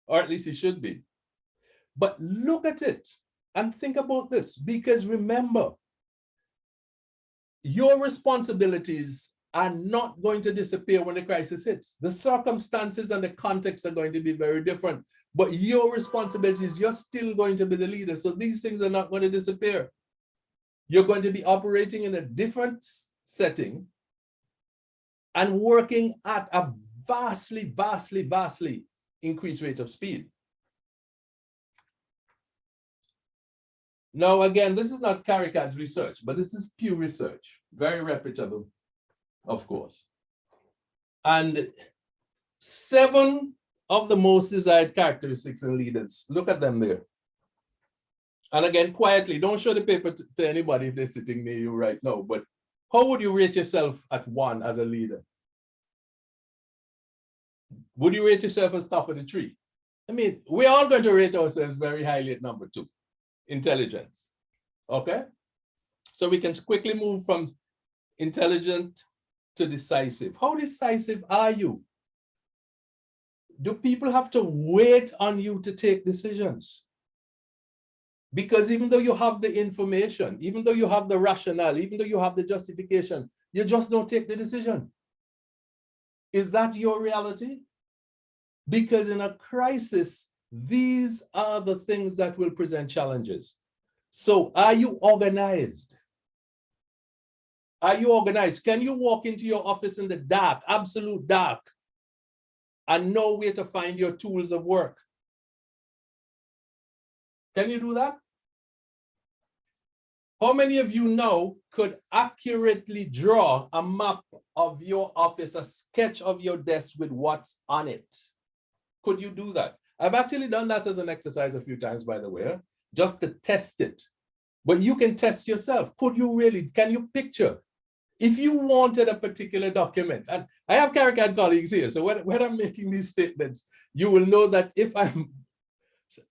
or at least you should be. But look at it and think about this, because remember, your responsibilities are not going to disappear when the crisis hits. The circumstances and the context are going to be very different, but your responsibilities, you're still going to be the leader. So these things are not going to disappear. You're going to be operating in a different setting and working at a vastly, vastly, vastly increased rate of speed. Now, again, this is not CARICAD's research, but this is Pew research, very reputable, of course. And 7 of the most desired characteristics in leaders, look at them there. And again, quietly, don't show the paper to anybody if they're sitting near you right now, but how would you rate yourself at 1 as a leader? Would you rate yourself as top of the tree? I mean, we're all going to rate ourselves very highly at number 2. Intelligence, okay? So we can quickly move from intelligent to decisive. How decisive are you? Do people have to wait on you to take decisions? Because even though you have the information, even though you have the rationale, even though you have the justification, you just don't take the decision. Is that your reality? Because in a crisis, these are the things that will present challenges. So are you organized? Are you organized? Can you walk into your office in the dark, absolute dark, and know where to find your tools of work? Can you do that? How many of you now could accurately draw a map of your office, a sketch of your desk with what's on it? Could you do that? I've actually done that as an exercise a few times, by the way, just to test it. But you can test yourself. Could you really, can you picture? If you wanted a particular document, and I have CARICAD colleagues here, so when I'm making these statements, you will know that if I'm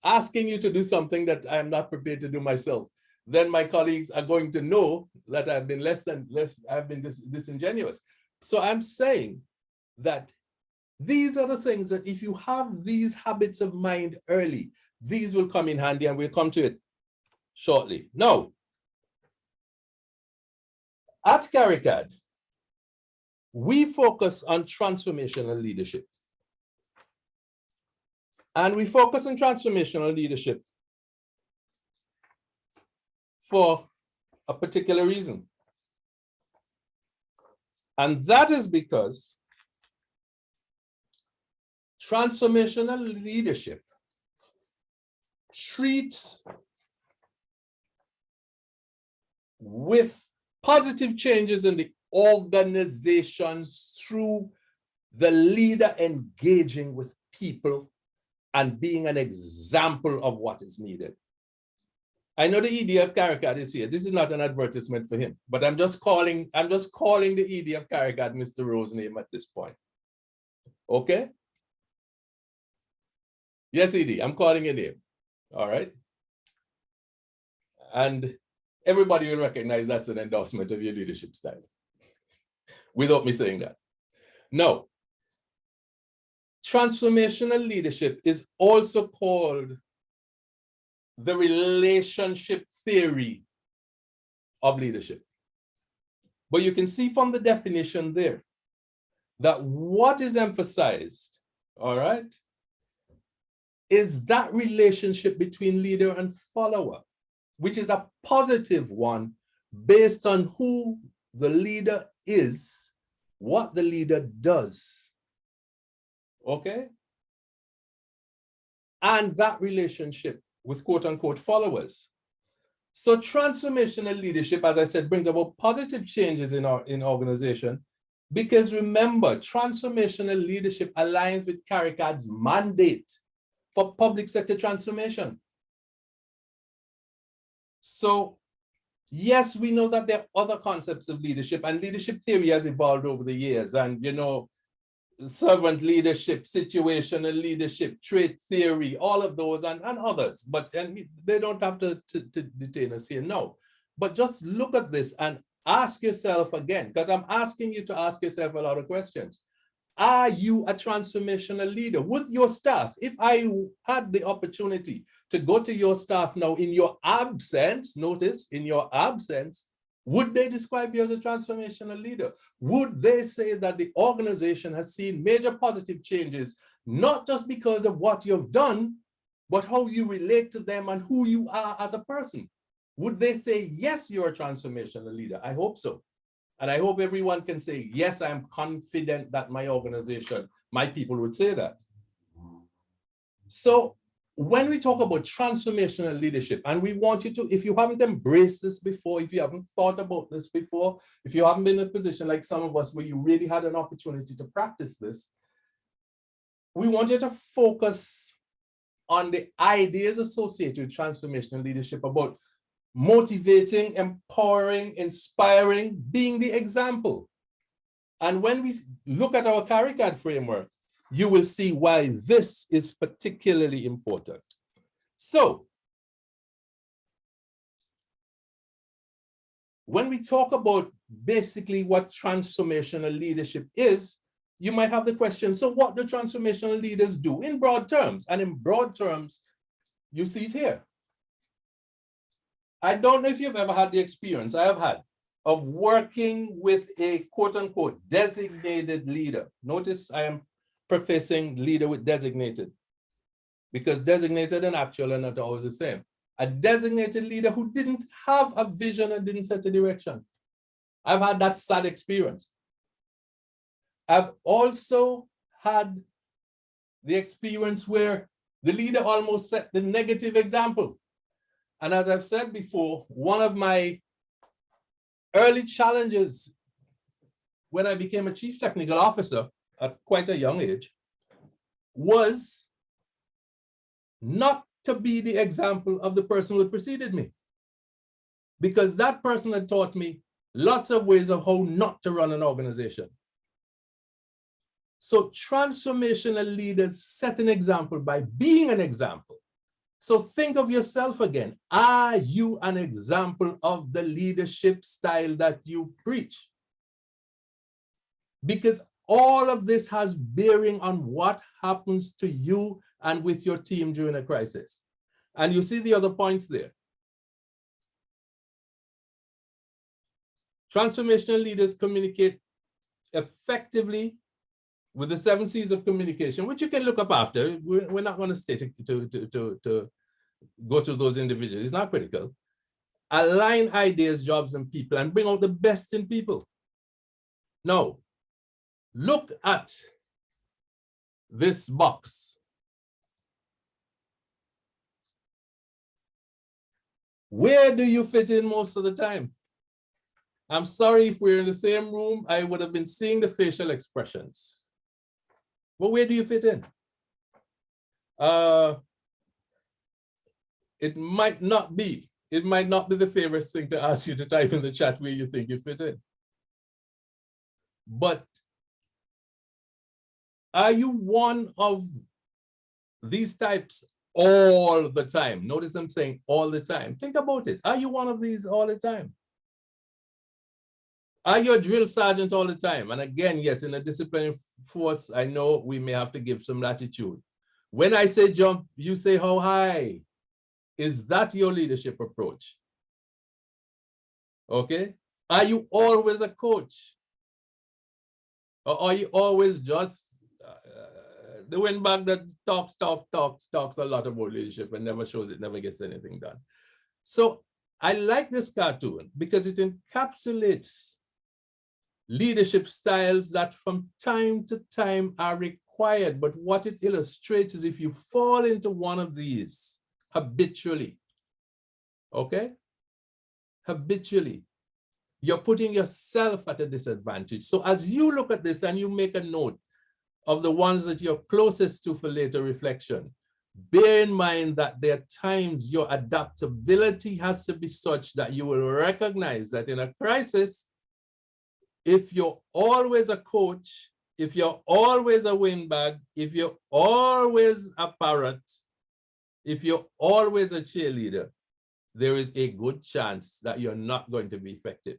asking you to do something that I'm not prepared to do myself, then my colleagues are going to know that I've been disingenuous. So I'm saying that these are the things that if you have these habits of mind early, these will come in handy, and we'll come to it shortly. Now, at CARICAD, we focus on transformational leadership. And we focus on transformational leadership for a particular reason. And that is because Transformational leadership treats with positive changes in the organizations through the leader engaging with people and being an example of what is needed. I know the EDF CARICAD is here. This is not an advertisement for him, but I'm just calling the EDF CARICAD Mr. Rowe's name at this point. Okay? Yes, ED, I'm calling your name. All right. And everybody will recognize that's an endorsement of your leadership style without me saying that. No. Transformational leadership is also called the relationship theory of leadership. But you can see from the definition there that what is emphasized, all right, is that relationship between leader and follower, which is a positive one based on who the leader is, what the leader does, okay? And that relationship with quote unquote followers. So transformational leadership, as I said, brings about positive changes in our organization, because remember, transformational leadership aligns with CARICAD's mandate for public sector transformation. So yes, we know that there are other concepts of leadership, and leadership theory has evolved over the years, and you know, servant leadership, situational leadership, trait theory, all of those and others, but they don't have to detain us here, no. But just look at this and ask yourself again, because I'm asking you to ask yourself a lot of questions. Are you a transformational leader with your staff? If I had the opportunity to go to your staff now in your absence, notice, in your absence, would they describe you as a transformational leader? Would they say that the organization has seen major positive changes, not just because of what you've done, but how you relate to them and who you are as a person? Would they say, yes, you're a transformational leader? I hope so. And I hope everyone can say, yes, I'm confident that my organization, my people would say that. So when we talk about transformational leadership, and we want you to, if you haven't embraced this before, if you haven't thought about this before, if you haven't been in a position like some of us where you really had an opportunity to practice this, we want you to focus on the ideas associated with transformational leadership about motivating, empowering, inspiring, being the example. And when we look at our CARICAD framework, you will see why this is particularly important. So, when we talk about basically what transformational leadership is, you might have the question, so what do transformational leaders do in broad terms? And in broad terms, you see it here. I don't know if you've ever had the experience I have had of working with a quote unquote designated leader. Notice I am prefacing leader with designated, because designated and actual are not always the same. A designated leader who didn't have a vision and didn't set a direction. I've had that sad experience. I've also had the experience where the leader almost set the negative example. And as I've said before, one of my early challenges when I became a chief technical officer at quite a young age was not to be the example of the person who had preceded me, because that person had taught me lots of ways of how not to run an organization. So transformational leaders set an example by being an example. So think of yourself again. Are you an example of the leadership style that you preach? Because all of this has bearing on what happens to you and with your team during a crisis. And you see the other points there. Transformational leaders communicate effectively with the 7 C's of communication, which you can look up after. We're not going to stay to go through those individuals. It's not critical. Align ideas, jobs, and people, and bring out the best in people. Now, look at this box. Where do you fit in most of the time? I'm sorry if we're in the same room, I would have been seeing the facial expressions. But where do you fit in? It might not be the favorite thing to ask you to type in the chat where you think you fit in. But are you one of these types all the time? Notice I'm saying all the time. Think about it. Are you one of these all the time? Are you a drill sergeant all the time? And again, yes, in a disciplinary force, I know we may have to give some latitude. When I say jump, you say how high. Is that your leadership approach? Okay. Are you always a coach? Or are you always just the windbag that talks a lot about leadership and never shows it, never gets anything done? So I like this cartoon because it encapsulates leadership styles that from time to time are required. But what it illustrates is if you fall into one of these habitually, okay? Habitually, you're putting yourself at a disadvantage. So as you look at this and you make a note of the ones that you're closest to for later reflection, bear in mind that there are times your adaptability has to be such that you will recognize that in a crisis, if you're always a coach, if you're always a windbag, if you're always a parrot, if you're always a cheerleader, there is a good chance that you're not going to be effective.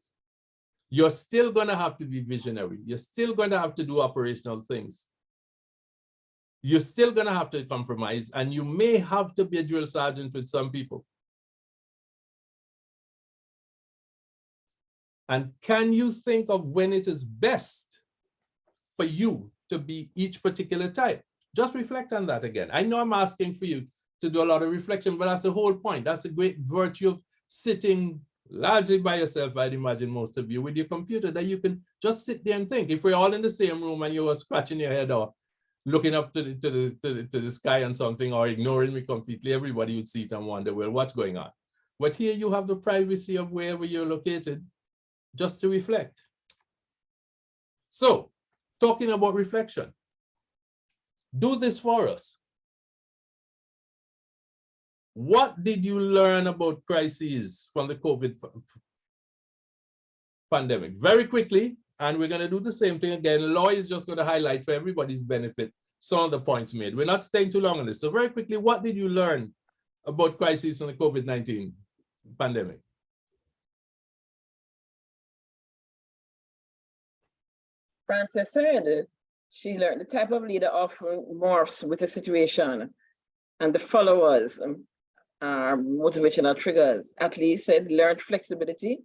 You're still going to have to be visionary. You're still going to have to do operational things. You're still going to have to compromise, and you may have to be a drill sergeant with some people. And can you think of when it is best for you to be each particular type? Just reflect on that again. I know I'm asking for you to do a lot of reflection, but that's the whole point. That's a great virtue of sitting largely by yourself, I'd imagine most of you, with your computer, that you can just sit there and think. If we're all in the same room and you were scratching your head or looking up to the sky on something or ignoring me completely, everybody would see it and wonder, well, what's going on? But here you have the privacy of wherever you're located, just to reflect. So, talking about reflection, do this for us. What did you learn about crises from the COVID pandemic? Very quickly, and we're going to do the same thing again. Loy is just going to highlight for everybody's benefit some of the points made. We're not staying too long on this. So very quickly, what did you learn about crises from the COVID-19 pandemic? Frances said she learned the type of leader often morphs with the situation, and the followers are motivational triggers. Atlee said learned flexibility.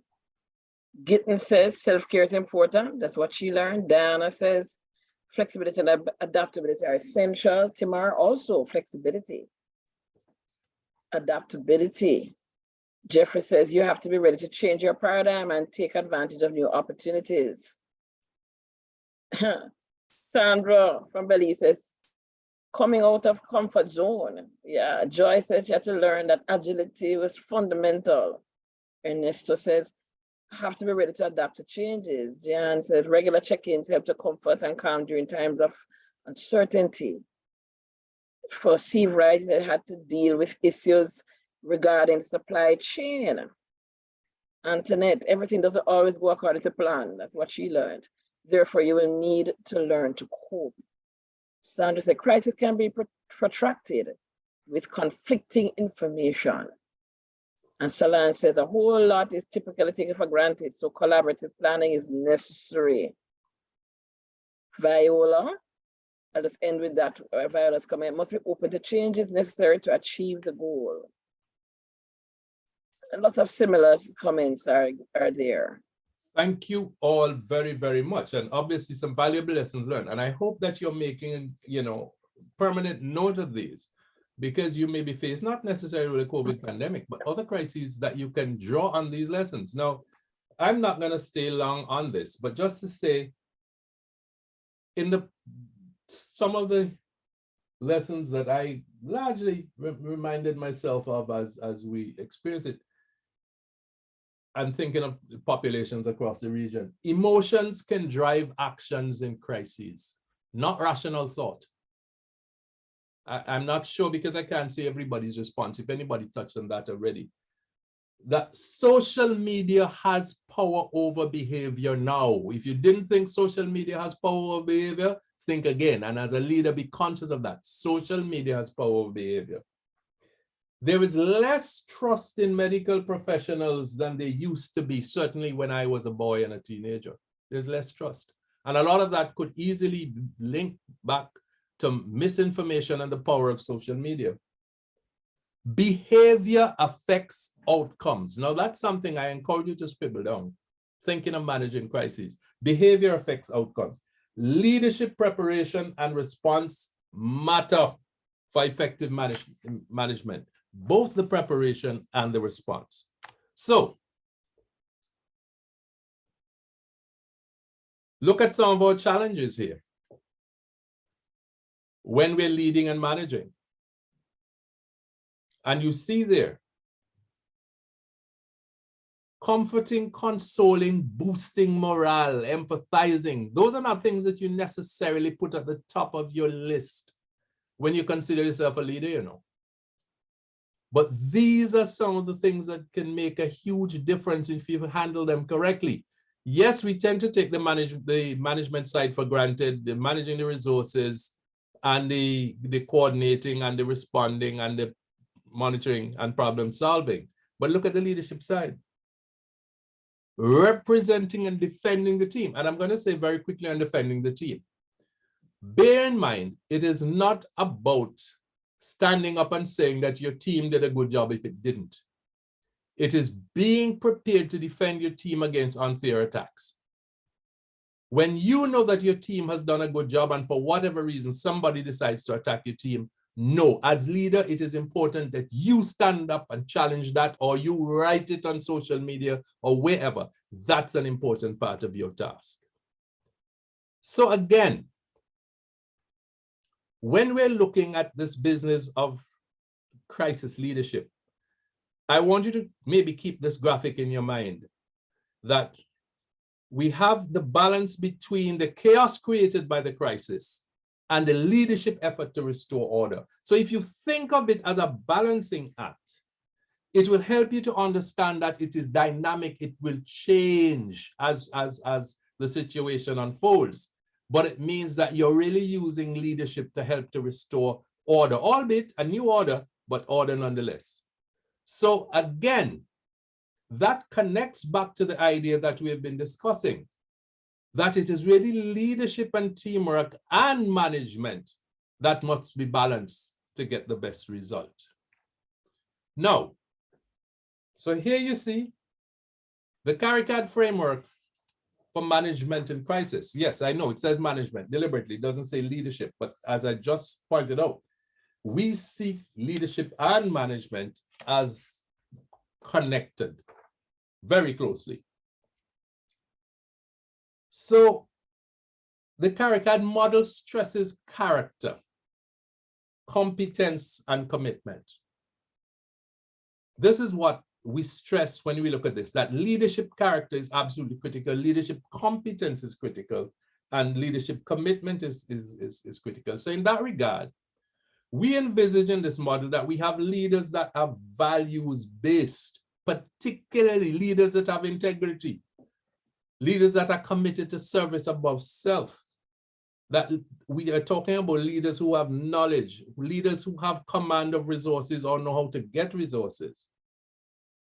Gittin says self-care is important. That's what she learned. Diana says flexibility and adaptability are essential. Timar also flexibility. Adaptability. Jeffrey says you have to be ready to change your paradigm and take advantage of new opportunities. Sandra from Belize says, coming out of comfort zone. Yeah, Joy says she had to learn that agility was fundamental. Ernesto says, have to be ready to adapt to changes. Jan says, regular check-ins help to comfort and calm during times of uncertainty. For Steve Wright, they had to deal with issues regarding supply chain. Antoinette, everything doesn't always go according to plan. That's what she learned. Therefore, you will need to learn to cope. Sandra said, crisis can be protracted with conflicting information. And Solange says, a whole lot is typically taken for granted, so collaborative planning is necessary. Viola, I'll just end with that. Viola's comment, must be open to changes necessary to achieve the goal. A lot of similar comments are there. Thank you all very, very much. And obviously some valuable lessons learned. And I hope that you're making, permanent note of these, because you may be faced not necessarily with a COVID pandemic, but other crises that you can draw on these lessons. Now, I'm not going to stay long on this, but just to say, some of the lessons that I largely reminded myself of as we experience it, and thinking of populations across the region. Emotions can drive actions in crises, not rational thought. I'm not sure, because I can't see everybody's response, if anybody touched on that already, that social media has power over behavior now. If you didn't think social media has power over behavior, think again. And as a leader, be conscious of that. Social media has power over behavior. There is less trust in medical professionals than there used to be, certainly when I was a boy and a teenager. There's less trust. And a lot of that could easily link back to misinformation and the power of social media. Behavior affects outcomes. Now, that's something I encourage you to scribble down, thinking of managing crises. Behavior affects outcomes. Leadership preparation and response matter for effective management, both the preparation and the response. So, look at some of our challenges here when we're leading and managing. And you see there, comforting, consoling, boosting morale, empathizing. Those are not things that you necessarily put at the top of your list when you consider yourself a leader, you know. But these are some of the things that can make a huge difference if you handle them correctly. Yes, we tend to take the management side for granted, the managing the resources and the coordinating and the responding and the monitoring and problem solving. But look at the leadership side. Representing and defending the team. And I'm going to say very quickly on defending the team. Bear in mind, it is not about standing up and saying that your team did a good job if it didn't. It is being prepared to defend your team against unfair attacks. When you know that your team has done a good job and for whatever reason somebody decides to attack your team, no, as leader, it is important that you stand up and challenge that, or you write it on social media or wherever. That's an important part of your task. So again, when we're looking at this business of crisis leadership, I want you to maybe keep this graphic in your mind, that we have the balance between the chaos created by the crisis and the leadership effort to restore order. So if you think of it as a balancing act, it will help you to understand that it is dynamic. It will change as the situation unfolds. But it means that you're really using leadership to help to restore order, albeit a new order, but order nonetheless. So again, that connects back to the idea that we have been discussing, that it is really leadership and teamwork and management that must be balanced to get the best result. Now, so here you see the CARICAD framework for management in crisis. Yes, I know it says management deliberately, it doesn't say leadership, but as I just pointed out, we see leadership and management as connected very closely. So the CARICAD model stresses character, competence, and commitment. This is what we stress when we look at this, that leadership character is absolutely critical, leadership competence is critical, and leadership commitment is critical. So in that regard, we envisage in this model that we have leaders that are values-based, particularly leaders that have integrity, leaders that are committed to service above self, that we are talking about leaders who have knowledge, leaders who have command of resources or know how to get resources,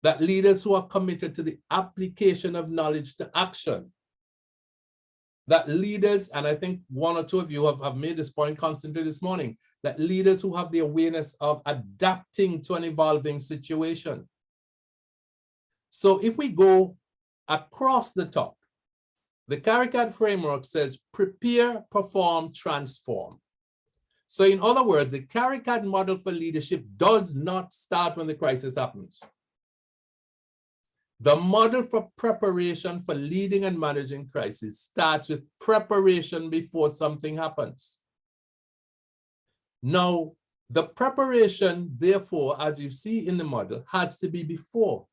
that leaders who are committed to the application of knowledge to action, that leaders, and I think one or two of you have made this point constantly this morning, that leaders who have the awareness of adapting to an evolving situation. So if we go across the top, the CARICAD framework says prepare, perform, transform. So in other words, the CARICAD model for leadership does not start when the crisis happens. The model for preparation for leading and managing crisis starts with preparation before something happens. Now, the preparation, therefore, as you see in the model, has to be before.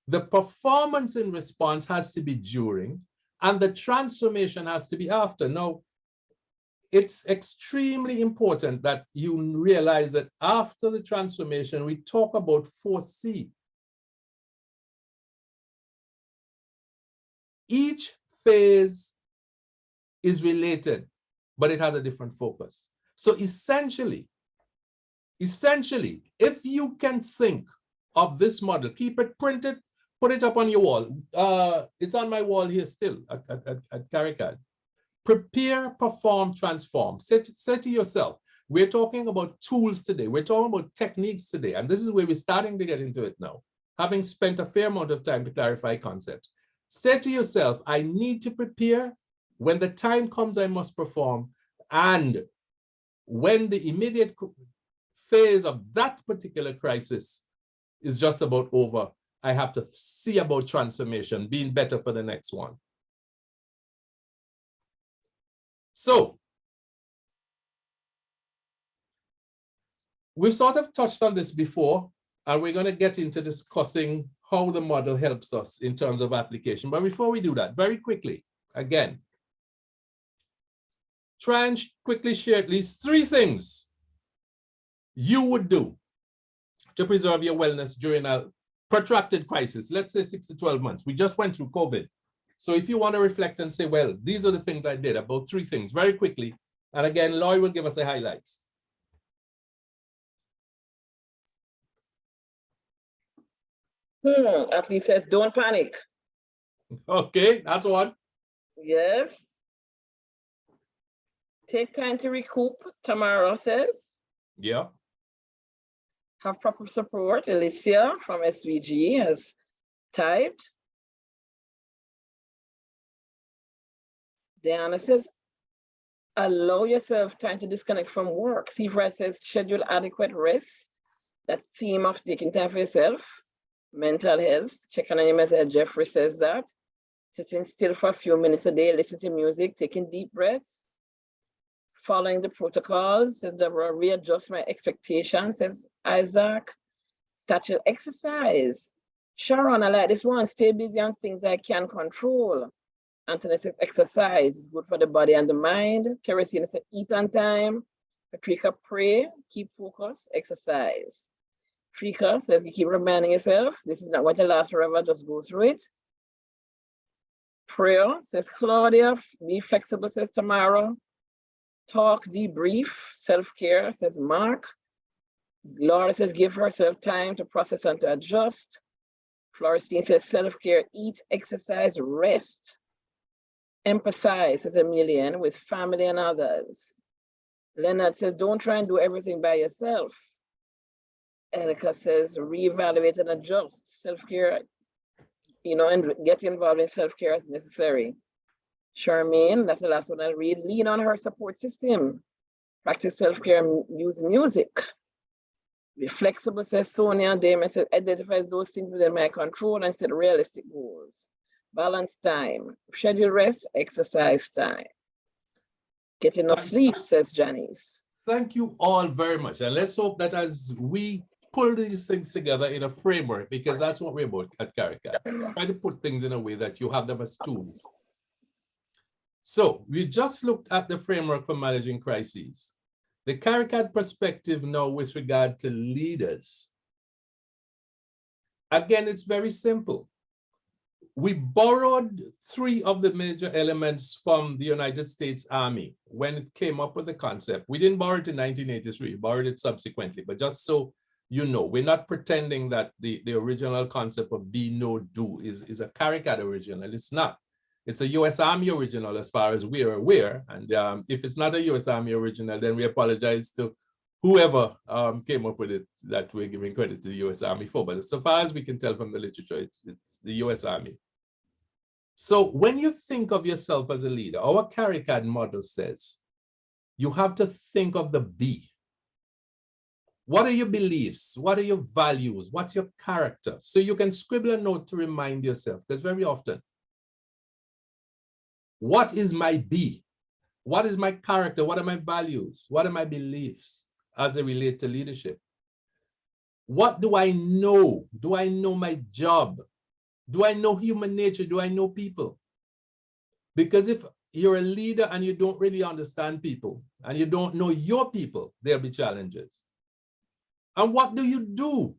The performance in response has to be during, and the transformation has to be after. Now, it's extremely important that you realize that after the transformation, we talk about 4C. Each phase is related, but it has a different focus. So essentially, if you can think of this model, keep it printed, put it up on your wall. It's on my wall here still at CARICAD. Prepare, perform, transform. Say to yourself, we're talking about tools today. We're talking about techniques today. And this is where we're starting to get into it now, having spent a fair amount of time to clarify concepts. Say to yourself, I need to prepare. When the time comes, I must perform. And when the immediate phase of that particular crisis is just about over, I have to see about transformation, being better for the next one. So, we've sort of touched on this before, and we're going to get into discussing how the model helps us in terms of application. But before we do that, very quickly, again, try and quickly share at least 3 things you would do to preserve your wellness during a protracted crisis, let's say 6 to 12 months. We just went through COVID. So if you want to reflect and say, well, these are the things I did, about 3 things, very quickly. And again, Lloyd will give us the highlights. At least says, don't panic. Okay, that's one. Yes. Take time to recoup, Tamara says. Yeah. Have proper support, Alicia from SVG has typed. Diana says, allow yourself time to disconnect from work. Seafried says, schedule adequate rest. That theme of taking time for yourself. Mental health, check on your mental health. Jeffrey says that. Sitting still for a few minutes a day, listen to music, taking deep breaths. Following the protocols, says Deborah, readjust my expectations, says Isaac. Start exercise. Sharon, I like this one. Stay busy on things I can control. Anthony says exercise is good for the body and the mind. Teresina says eat on time. Patricia, pray, keep focus, exercise. Frika says you keep reminding yourself, this is not going to last forever, just go through it. Prayer, says Claudia, be flexible, says Tamara. Talk, debrief, self-care, says Mark. Laura says give herself time to process and to adjust. Floristine says self-care, eat, exercise, rest. Empathize, says Emilian, with family and others. Leonard says don't try and do everything by yourself. Erica says reevaluate and adjust. Self-care, and get involved in self-care as necessary. Charmaine, that's the last one I'll read. Lean on her support system. Practice self-care and use music. Be flexible, says Sonia. Damon says identify those things within my control and set realistic goals. Balance time. Schedule rest, exercise time. Get enough sleep, says Janice. Thank you all very much. And let's hope that as we pull these things together in a framework, because that's what we're about at CARICAD. Try to put things in a way that you have them as tools. So we just looked at the framework for managing crises. The CARICAD perspective now with regard to leaders. Again, it's very simple. We borrowed 3 of the major elements from the United States Army when it came up with the concept. We didn't borrow it in 1983, we borrowed it subsequently, but just so you know, we're not pretending that the original concept of be, know, do is a CARICAD original. It's not. It's a US Army original as far as we're aware. And if it's not a US Army original, then we apologize to whoever came up with it that we're giving credit to the US Army for. But so far as we can tell from the literature, it's the US Army. So when you think of yourself as a leader, our CARICAD model says you have to think of the B. What are your beliefs? What are your values? What's your character? So you can scribble a note to remind yourself, because very often, what is my B? What is my character? What are my values? What are my beliefs as they relate to leadership? What do I know? Do I know my job? Do I know human nature? Do I know people? Because if you're a leader and you don't really understand people and you don't know your people, there'll be challenges. And what do you do?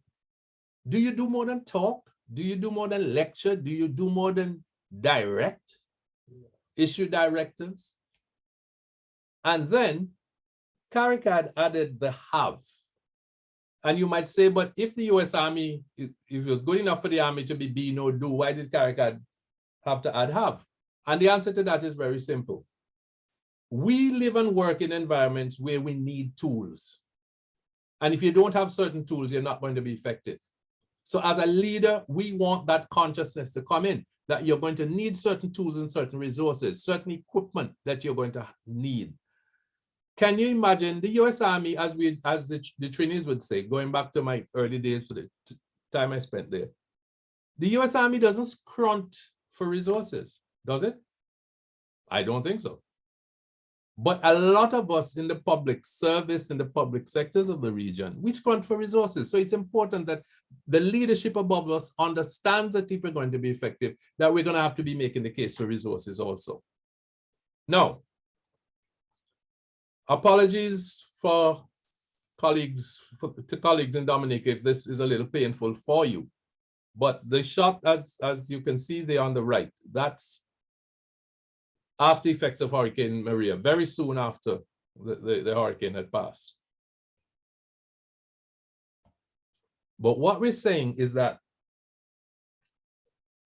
Do you do more than talk? Do you do more than lecture? Do you do more than direct? Issue directives? And then CARICAD added the have. And you might say, but if the US Army, if it was good enough for the Army to be be, no, do, why did CARICAD have to add have? And the answer to that is very simple. We live and work in environments where we need tools. And if you don't have certain tools, you're not going to be effective. So as a leader, we want that consciousnness to come in, that you're going to need certain tools and certain resources, certain equipment that you're going to need. Can you imagine the US Army, as the trainees would say, going back to my early days for the time I spent there, the US Army doesn't scrunt for resources, does it? I don't think so. But a lot of us in the public service, in the public sectors of the region, we scrunt for resources. So it's important that the leadership above us understands that if we're going to be effective, that we're going to have to be making the case for resources also. Now, apologies for colleagues, to colleagues in Dominica, if this is a little painful for you. But the shot, as you can see there on the right, that's after effects of Hurricane Maria, very soon after the hurricane had passed. But what we're saying is that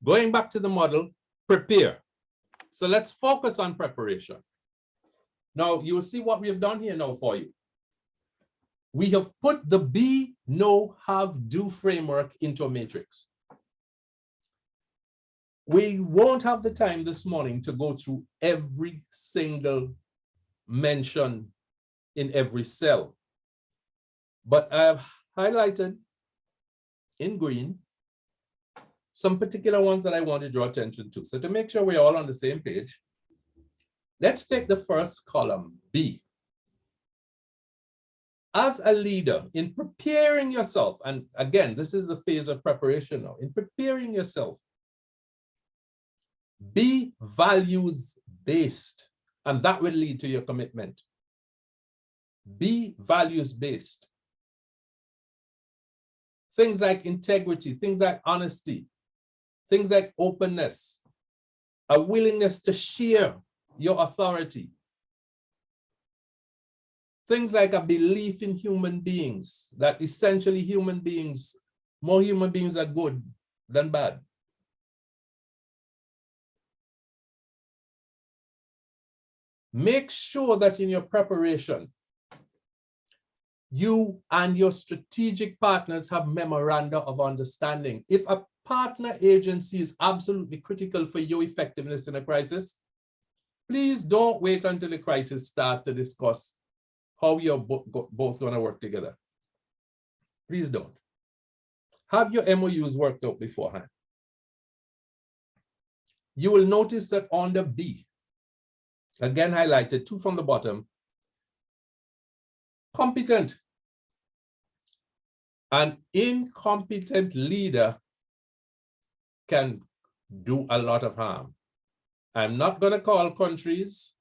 going back to the model, prepare. So let's focus on preparation. Now, you will see what we have done here now for you. We have put the be, know, have, do framework into a matrix. We won't have the time this morning to go through every single mention in every cell. But I have highlighted in green some particular ones that I want to draw attention to. So to make sure we're all on the same page, let's take the first column, B. As a leader, in preparing yourself, and again, this is a phase of preparation now, in preparing yourself, be values-based, and that will lead to your commitment. Be values-based. Things like integrity, things like honesty, things like openness, a willingness to share your authority. Things like a belief in human beings, that essentially human beings, more human beings are good than bad. Make sure that in your preparation, you and your strategic partners have memoranda of understanding. If a partner agency is absolutely critical for your effectiveness in a crisis, please don't wait until the crisis starts to discuss how you're both going to work together. Please don't. Have your MOUs worked out beforehand. You will notice that on the B, again highlighted, 2 from the bottom, competent. An incompetent leader can do a lot of harm. I'm not going to call countries,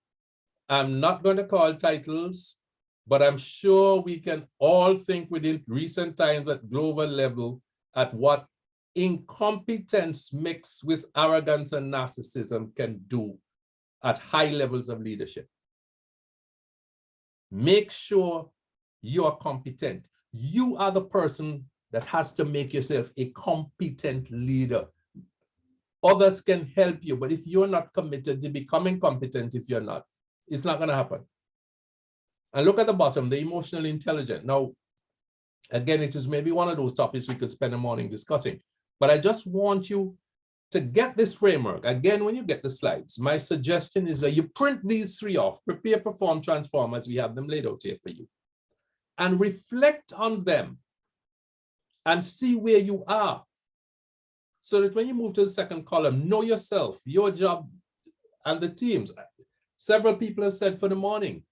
I'm not going to call titles, but I'm sure we can all think within recent times at global level at what incompetence mixed with arrogance and narcissism can do at high levels of leadership. Make sure you are competent. You are the person that has to make yourself a competent leader. Others can help you, but if you're not committed to becoming competent, if you're not, it's not going to happen. And look at the bottom, the emotionally intelligent. Now, again, it is maybe one of those topics we could spend a morning discussing, but I just want you to get this framework. Again, when you get the slides, my suggestion is that you print these 3 off, prepare, perform, transform, as we have them laid out here for you, and reflect on them and see where you are. So that when you move to the second column, know yourself, your job, and the teams. Several people have said for the morning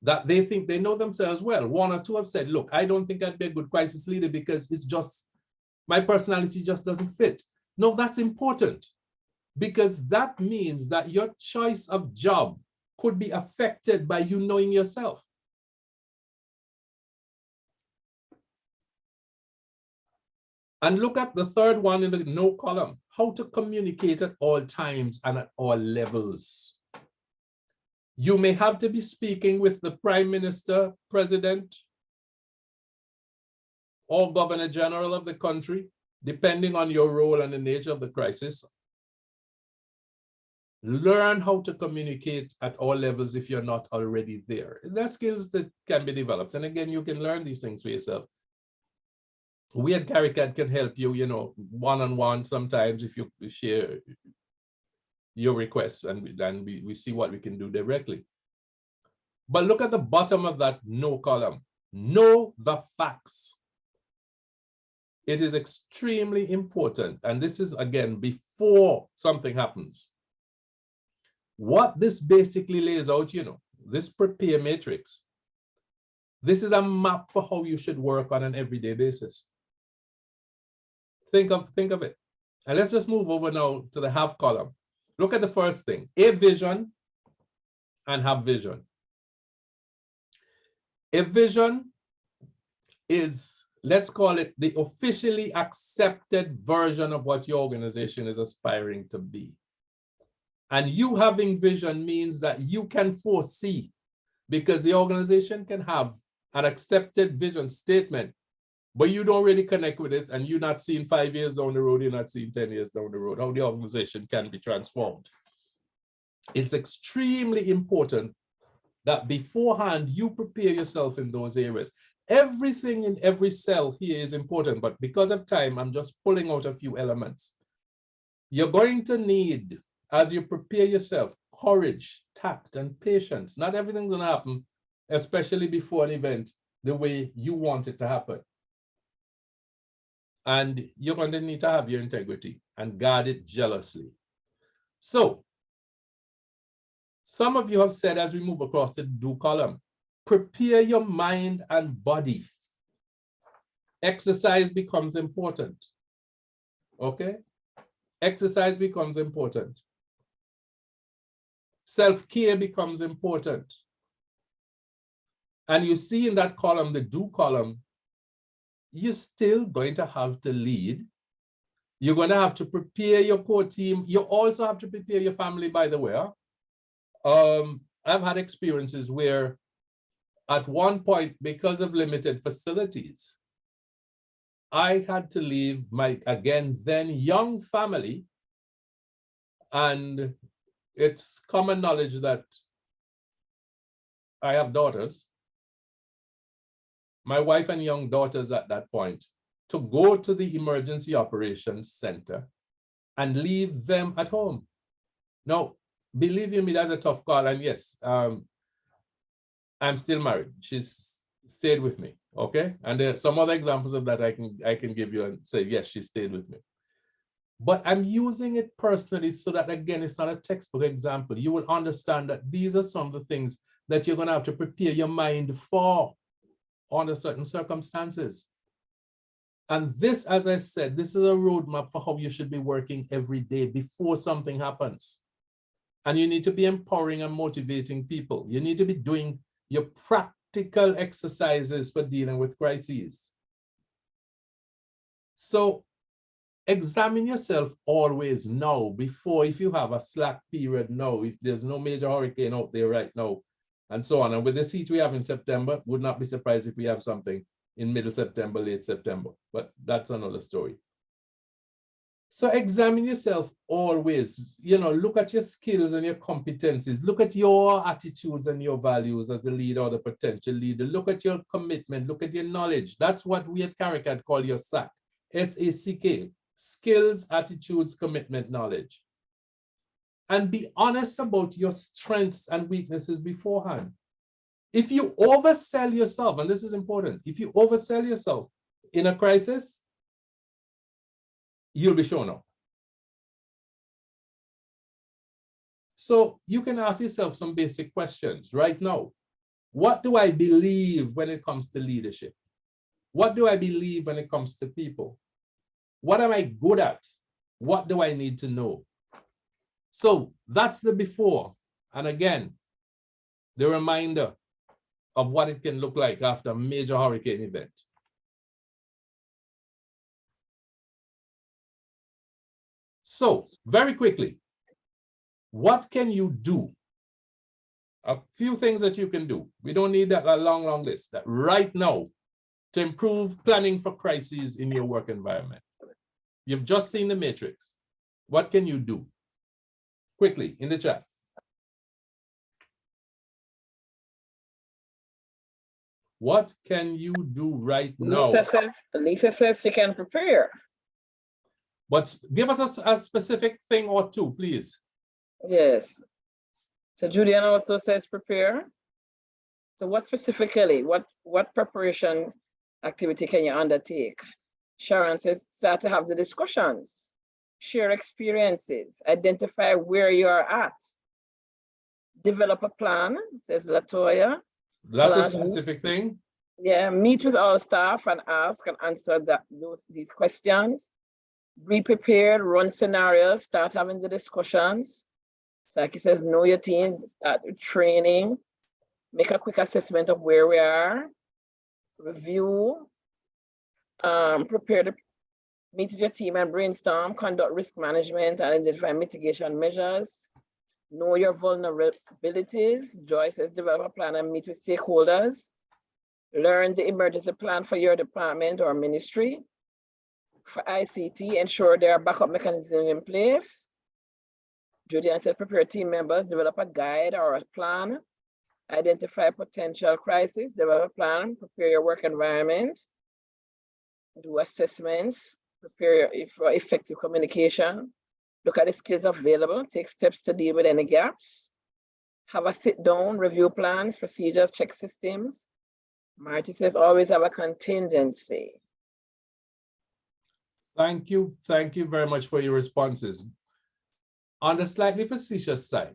that they think they know themselves well. One or two have said, look, I don't think I'd be a good crisis leader because it's just, my personality just doesn't fit. No, that's important, because that means that your choice of job could be affected by you knowing yourself. And look at the third one in the no column, how to communicate at all times and at all levels. You may have to be speaking with the Prime Minister, President, or Governor General of the country, depending on your role and the nature of the crisis. Learn how to communicate at all levels if you're not already there. There are skills that can be developed. And again, you can learn these things for yourself. We at CARICAD can help you, you know, one-on-one sometimes if you share your requests, and we see what we can do directly. But look at the bottom of that no column. Know the facts. It is extremely important. And this is, again, before something happens. What this basically lays out, you know, this prepare matrix, this is a map for how you should work on an everyday basis. Think of it. And let's just move over now to the have column. Look at the first thing, a vision and have vision. A vision is, let's call it the officially accepted version of what your organization is aspiring to be. And you having vision means that you can foresee, because the organization can have an accepted vision statement, but you don't really connect with it, and you're not seeing 5 years down the road, you're not seeing 10 years down the road, how the organization can be transformed. It's extremely important that beforehand you prepare yourself in those areas. Everything in every cell here is important, but because of time, I'm just pulling out a few elements. You're going to need, as you prepare yourself, courage, tact, and patience. Not everything's going to happen, especially before an event, the way you want it to happen. And you're going to need to have your integrity and guard it jealously. So, some of you have said, as we move across the do column, prepare your mind and body. Exercise becomes important. Okay? Exercise becomes important. Self-care becomes important. And you see in that column, the do column, you're still going to have to lead. You're going to have to prepare your core team. You also have to prepare your family, by the way. I've had experiences where at one point, because of limited facilities, I had to leave my, again, then young family. And it's common knowledge that I have daughters, my wife and young daughters at that point, to go to the emergency operations center and leave them at home. Now, believe you me, that's a tough call. And yes, I'm still married. She's stayed with me, okay? And there are some other examples of that I can give you and say, yes, she stayed with me. But I'm using it personally so that, again, it's not a textbook example. You will understand that these are some of the things that you're going to have to prepare your mind for under certain circumstances. And this, as I said, this is a roadmap for how you should be working every day before something happens. And you need to be empowering and motivating people. You need to be doing your practical exercises for dealing with crises. So examine yourself always now, before, if you have a slack period now, if there's no major hurricane out there right now, and so on. And with this heat we have in September, would not be surprised if we have something in middle September, late September, but that's another story. So examine yourself always, you know, look at your skills and your competencies, look at your attitudes and your values as a leader or the potential leader, look at your commitment, look at your knowledge. That's what we at CARICAD call your SAC, S-A-C-K, skills, attitudes, commitment, knowledge. And be honest about your strengths and weaknesses beforehand. If you oversell yourself, and this is important, if you oversell yourself in a crisis, you'll be shown up. So you can ask yourself some basic questions right now. What do I believe when it comes to leadership? What do I believe when it comes to people? What am I good at? What do I need to know? So that's the before. And again, the reminder of what it can look like after a major hurricane event. So very quickly, what can you do? A few things that you can do. We don't need that a long, long list. That right now to improve planning for crises in your work environment. You've just seen the matrix. What can you do? Quickly in the chat. What can you do right now? Lisa says she can prepare. But give us a specific thing or two, please. Yes. So Julian also says prepare. So what specifically, what preparation activity can you undertake? Sharon says start to have the discussions, share experiences, identify where you're at, develop a plan, says Latoya. That's a specific thing. Yeah, meet with all staff and ask and answer these questions. Be prepared, run scenarios, start having the discussions. So like he says, know your team, start with training, make a quick assessment of where we are, review, prepare to meet with your team and brainstorm, conduct risk management and identify mitigation measures, know your vulnerabilities. Joy says develop a plan and meet with stakeholders, learn the emergency plan for your department or ministry. For ICT, ensure there are backup mechanisms in place. Julian said prepare team members, develop a guide or a plan, identify potential crises, develop a plan, prepare your work environment, do assessments, prepare for effective communication, look at the skills available, take steps to deal with any gaps, have a sit down, review plans, procedures, check systems. Marty says always have a contingency. Thank you very much for your responses. On the slightly facetious side,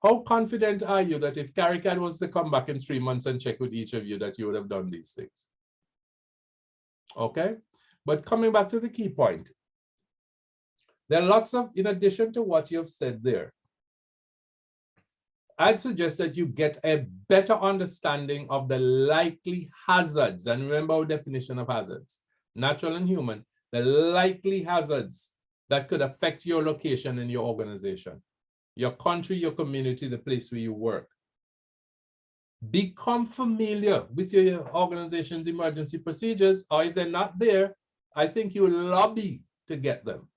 how confident are you that if CARICAD was to come back in 3 months and check with each of you that you would have done these things? Okay, but coming back to the key point, there are lots of, in addition to what you have said there, I'd suggest that you get a better understanding of the likely hazards. And remember our definition of hazards, natural and human, the likely hazards that could affect your location and your organization, your country, your community, the place where you work. Become familiar with your organization's emergency procedures, or if they're not there, I think you lobby to get them.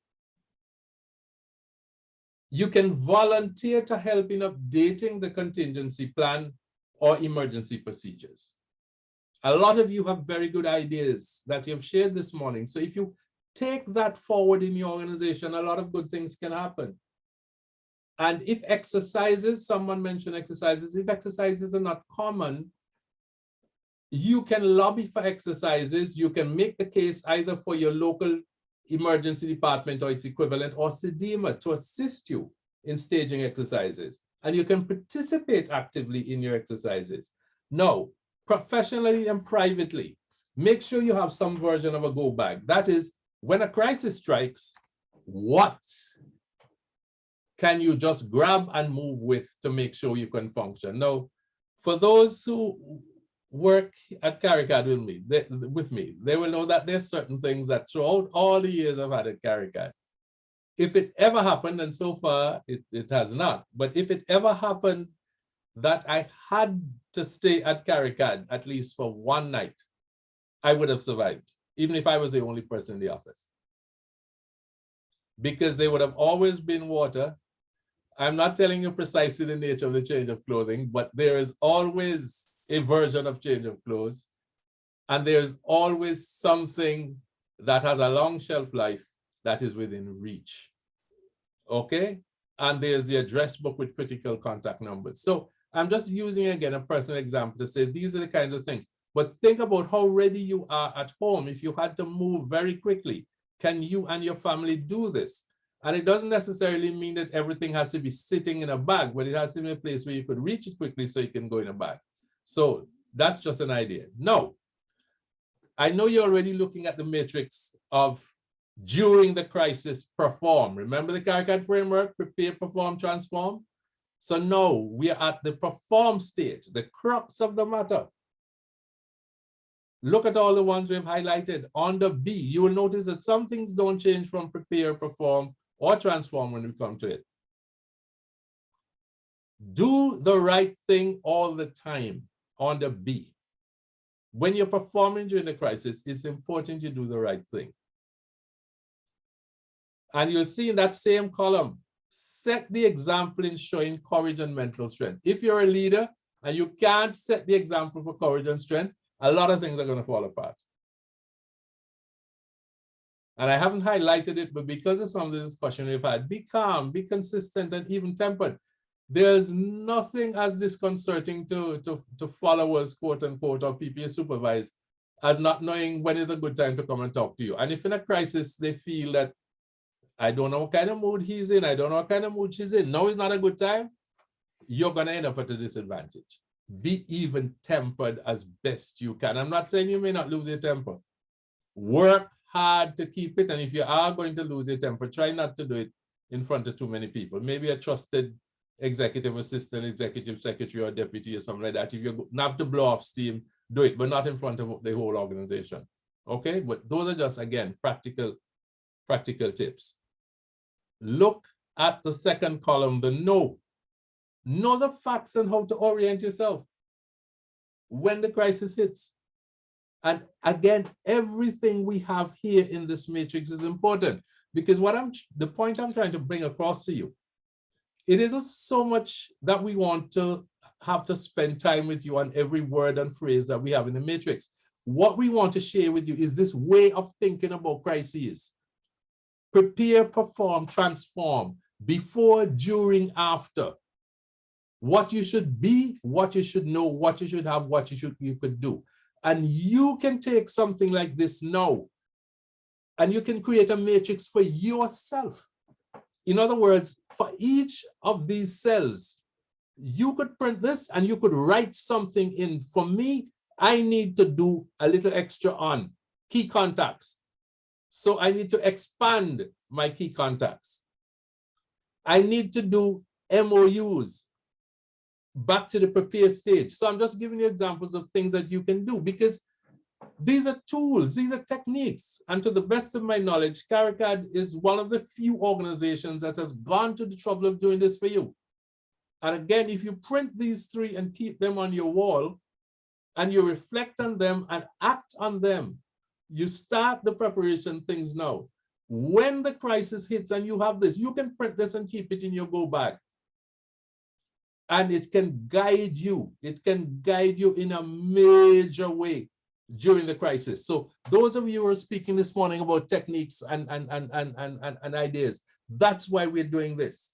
You can volunteer to help in updating the contingency plan or emergency procedures. A lot of you have very good ideas that you've shared this morning. So if you take that forward in your organization, a lot of good things can happen. And if exercises, someone mentioned exercises, if exercises are not common, you can lobby for exercises. You can make the case either for your local emergency department or its equivalent, or SEDEMA to assist you in staging exercises. And you can participate actively in your exercises. Now, professionally and privately, make sure you have some version of a go bag. That is, when a crisis strikes, what can you just grab and move with to make sure you can function? Now, for those who work at CARICAD with me, they will know that there's certain things that throughout all the years I've had at CARICAD, if it ever happened, and so far it has not, but if it ever happened that I had to stay at CARICAD at least for one night, I would have survived, even if I was the only person in the office. Because there would have always been water. I'm not telling you precisely the nature of the change of clothing, but there is always a version of change of clothes. And there's always something that has a long shelf life that is within reach. Okay? And there's the address book with critical contact numbers. So I'm just using, again, a personal example to say these are the kinds of things. But think about how ready you are at home. If you had to move very quickly, can you and your family do this? And it doesn't necessarily mean that everything has to be sitting in a bag, but it has to be a place where you could reach it quickly so you can go in a bag. So that's just an idea. Now, I know you're already looking at the matrix of during the crisis, perform. Remember the CARICAD framework, prepare, perform, transform? So now we are at the perform stage, the crux of the matter. Look at all the ones we've highlighted. On the B, you will notice that some things don't change from prepare, perform, or transform when we come to it. Do the right thing all the time on the B. When you're performing during the crisis, it's important you do the right thing. And you'll see in that same column, set the example in showing courage and mental strength. If you're a leader and you can't set the example for courage and strength, a lot of things are going to fall apart. And I haven't highlighted it, but because of some of the discussion we've had, be calm, be consistent, and even-tempered. There's nothing as disconcerting to followers, quote unquote, or people you supervise, as not knowing when is a good time to come and talk to you. And if in a crisis, they feel that, I don't know what kind of mood he's in, I don't know what kind of mood she's in, now is not a good time, you're going to end up at a disadvantage. Be even-tempered as best you can. I'm not saying you may not lose your temper. Work hard to keep it, and if you are going to lose your temper, try not to do it in front of too many people. Maybe a trusted executive assistant, executive secretary, or deputy, or something like that. If you have to blow off steam, do it, but not in front of the whole organization. Okay, but those are just, again, practical tips. Look at the second column, the know. Know the facts and how to orient yourself when the crisis hits. And again, everything we have here in this matrix is important, because the point I'm trying to bring across to you, it isn't so much that we want to have to spend time with you on every word and phrase that we have in the matrix. What we want to share with you is this way of thinking about crises. Prepare, perform, transform, before, during, after. What you should be, what you should know, what you should have, what you could do. And you can take something like this now, and you can create a matrix for yourself. In other words, for each of these cells, you could print this and you could write something in. For me, I need to do a little extra on key contacts. So I need to expand my key contacts. I need to do MOUs. Back to the prepare stage. So I'm just giving you examples of things that you can do, because these are tools, these are techniques. And to the best of my knowledge, CARICAD is one of the few organizations that has gone to the trouble of doing this for you. And again, if you print these three and keep them on your wall, and you reflect on them and act on them, you start the preparation things now. When the crisis hits and you have this, you can print this and keep it in your go bag. And it can guide you. It can guide you in a major way during the crisis. So those of you who are speaking this morning about techniques and ideas, that's why we're doing this.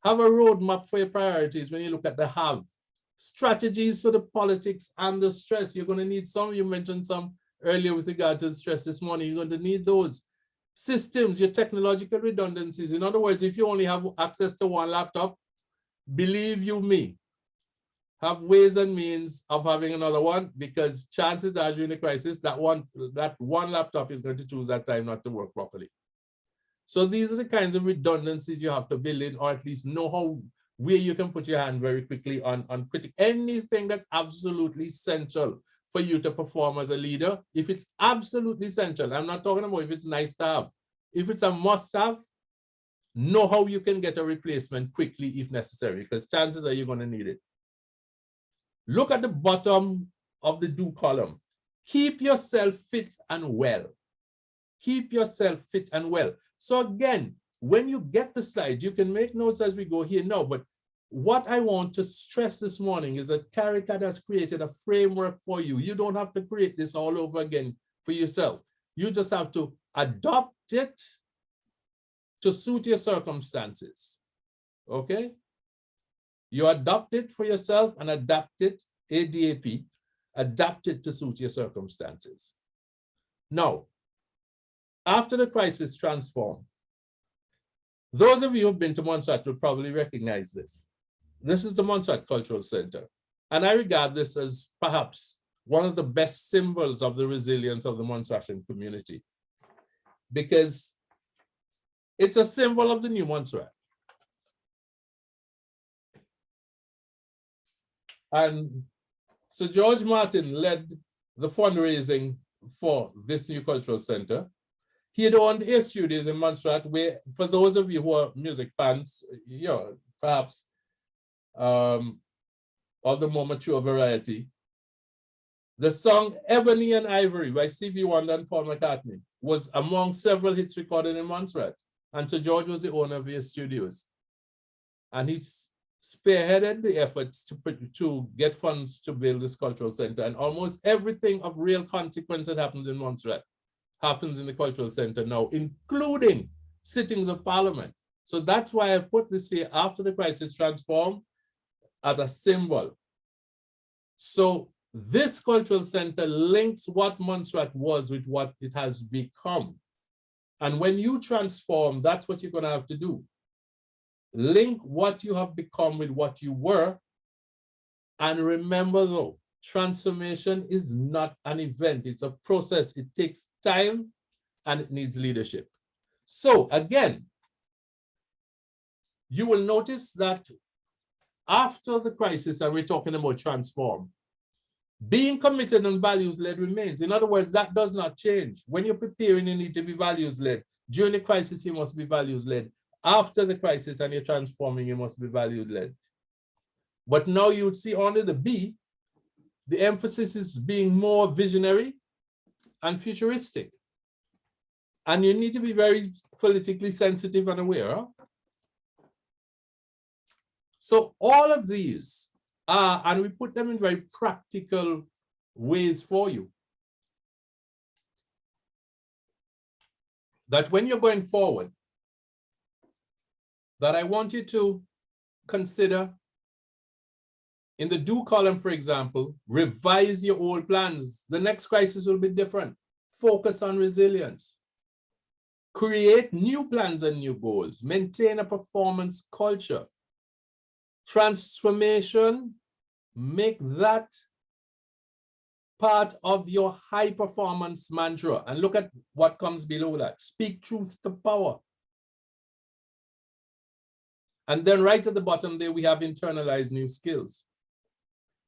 Have a roadmap for your priorities when you look at the have. Strategies for the politics and the stress. You're going to need some. You mentioned some earlier with regard to the stress this morning. You're going to need those. Systems, your technological redundancies. In other words, if you only have access to one laptop, believe you me, have ways and means of having another one, because chances are during the crisis that one laptop is going to choose that time not to work properly. So these are the kinds of redundancies you have to build in, or at least know where you can put your hand very quickly on anything that's absolutely essential for you to perform as a leader. If it's absolutely essential, I'm not talking about if it's nice to have. If it's a must-have, know how you can get a replacement quickly if necessary, because chances are you're going to need it. Look at the bottom of the do column. Keep yourself fit and well. Keep yourself fit and well. So again, when you get the slides, you can make notes as we go here now, but what I want to stress this morning is that CARICAD has created a framework for you. You don't have to create this all over again for yourself. You just have to adopt it to suit your circumstances, okay? You adopt it for yourself and adapt it, ADAP, adapt it to suit your circumstances. Now, after the crisis transform, Those of you who've been to Montserrat will probably recognize this. This is the Montserrat Cultural Center. And I regard this as perhaps one of the best symbols of the resilience of the Montserratian community, because it's a symbol of the new Montserrat. And Sir George Martin led the fundraising for this new cultural center. He had owned a studios in Montserrat, where, for those of you who are music fans, you know, perhaps of the more mature variety, the song Ebony and Ivory by Stevie Wonder and Paul McCartney was among several hits recorded in Montserrat. And Sir George was the owner of his studios. And he spearheaded the efforts to get funds to build this cultural center. And almost everything of real consequence that happens in Montserrat happens in the cultural center now, including sittings of parliament. So that's why I put this here, after the crisis transformed, as a symbol. So this cultural center links what Montserrat was with what it has become. And when you transform, that's what you're going to have to do. Link what you have become with what you were. And remember though, transformation is not an event, it's a process. It takes time and it needs leadership. So again, you will notice that after the crisis, and we're talking about transform, being committed and values-led remains. In other words, that does not change. When you're preparing, you need to be values-led. During the crisis, you must be values-led. After the crisis and you're transforming, you must be value-led. But now you would see under the B, the emphasis is being more visionary and futuristic. And you need to be very politically sensitive and aware. Huh? So all of these are, and we put them in very practical ways for you. That when you're going forward, that I want you to consider in the do column, for example, revise your old plans. The next crisis will be different. Focus on resilience. Create new plans and new goals. Maintain a performance culture. Transformation, make that part of your high performance mantra. And look at what comes below that. Speak truth to power. And then right at the bottom there, we have internalize new skills.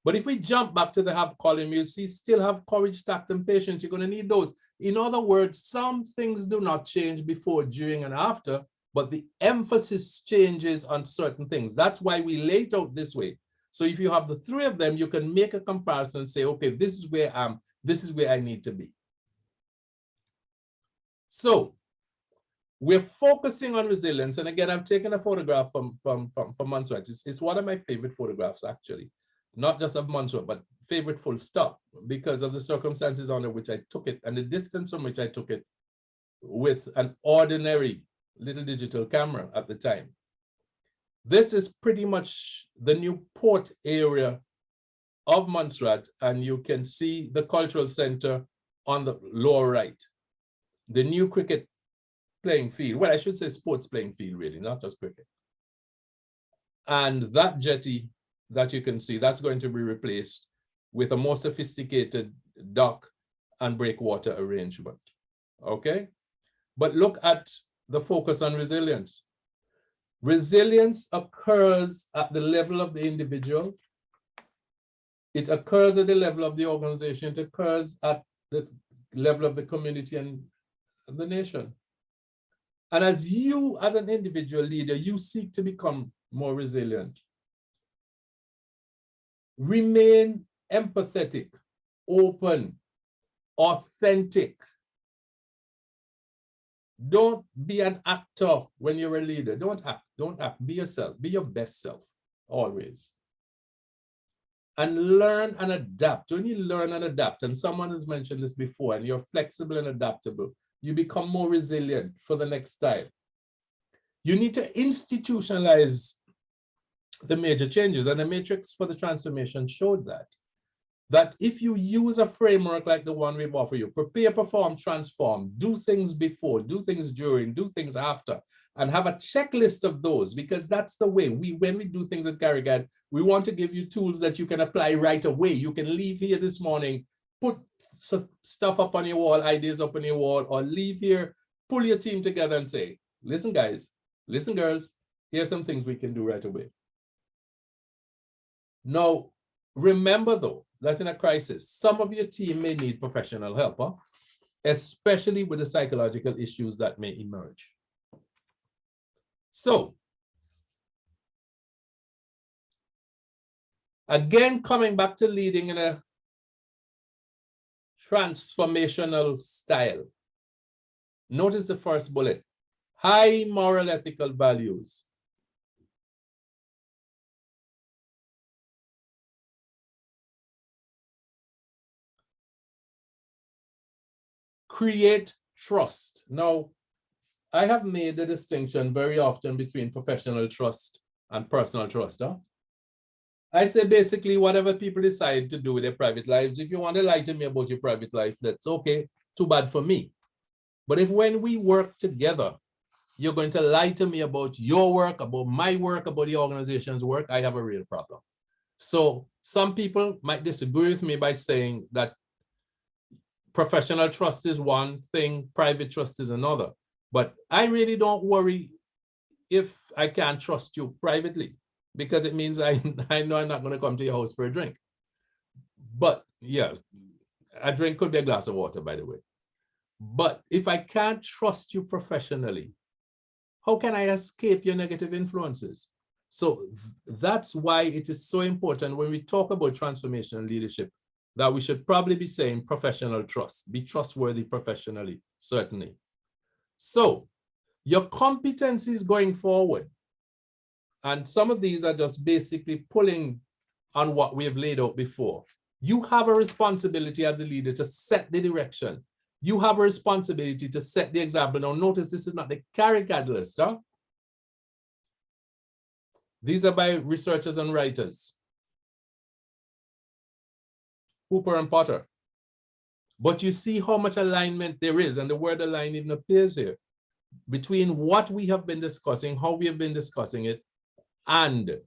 But if we jump back to the have column, you'll see still have courage, tact, and patience. You're going to need those. In other words, some things do not change before, during, and after, but the emphasis changes on certain things. That's why we lay it out this way. So if you have the three of them, you can make a comparison and say, okay, this is where I am, this is where I need to be. So we're focusing on resilience. And again, I've taken a photograph from Montserrat. It's one of my favorite photographs, actually. Not just of Montserrat, but favorite full stop, because of the circumstances under which I took it and the distance from which I took it with an ordinary little digital camera at the time. This is pretty much the new port area of Montserrat, and you can see the cultural center on the lower right. The new cricket playing field, well, I should say sports playing field, really, not just cricket. And that jetty that you can see, that's going to be replaced with a more sophisticated dock and breakwater arrangement, okay? But look at the focus on resilience. Resilience occurs at the level of the individual. It occurs at the level of the organization. It occurs at the level of the community and the nation. And as you, as an individual leader, you seek to become more resilient. Remain empathetic, open, authentic. Don't be an actor when you're a leader. Don't act, be yourself, be your best self, always. And learn and adapt. When you learn and adapt, and someone has mentioned this before, and you're flexible and adaptable, you become more resilient for the next time. You need to institutionalize the major changes, and the matrix for the transformation showed that. that if you use a framework like the one we've offered you, prepare, perform, transform, do things before, do things during, do things after, and have a checklist of those, because that's the way when we do things at CARICAD, we want to give you tools that you can apply right away. You can leave here this morning, put stuff up on your wall, ideas up on your wall, or leave here, pull your team together and say, listen, guys, listen, girls, here's some things we can do right away. Now, remember though, that in a crisis, some of your team may need professional help, especially with the psychological issues that may emerge. So, again, coming back to leading in a transformational style. Notice the first bullet, high moral ethical values. Create trust. Now, I have made the distinction very often between professional trust and personal trust. I say basically whatever people decide to do with their private lives, if you want to lie to me about your private life, that's okay, too bad for me. But if when we work together, you're going to lie to me about your work, about my work, about the organization's work, I have a real problem. So some people might disagree with me by saying that professional trust is one thing, private trust is another. But I really don't worry if I can't trust you privately, because it means I know I'm not going to come to your house for a drink. But yeah, a drink could be a glass of water, by the way. But if I can't trust you professionally, how can I escape your negative influences? So that's why it is so important when we talk about transformational leadership that we should probably be saying professional trust, be trustworthy professionally, certainly. So your competencies going forward, and some of these are just basically pulling on what we have laid out before. You have a responsibility as the leader to set the direction. You have a responsibility to set the example. Now notice this is not the CARICAD list. These are by researchers and writers. Hooper and Potter. But you see how much alignment there is, and the word align even appears here, between what we have been discussing, how we have been discussing it, and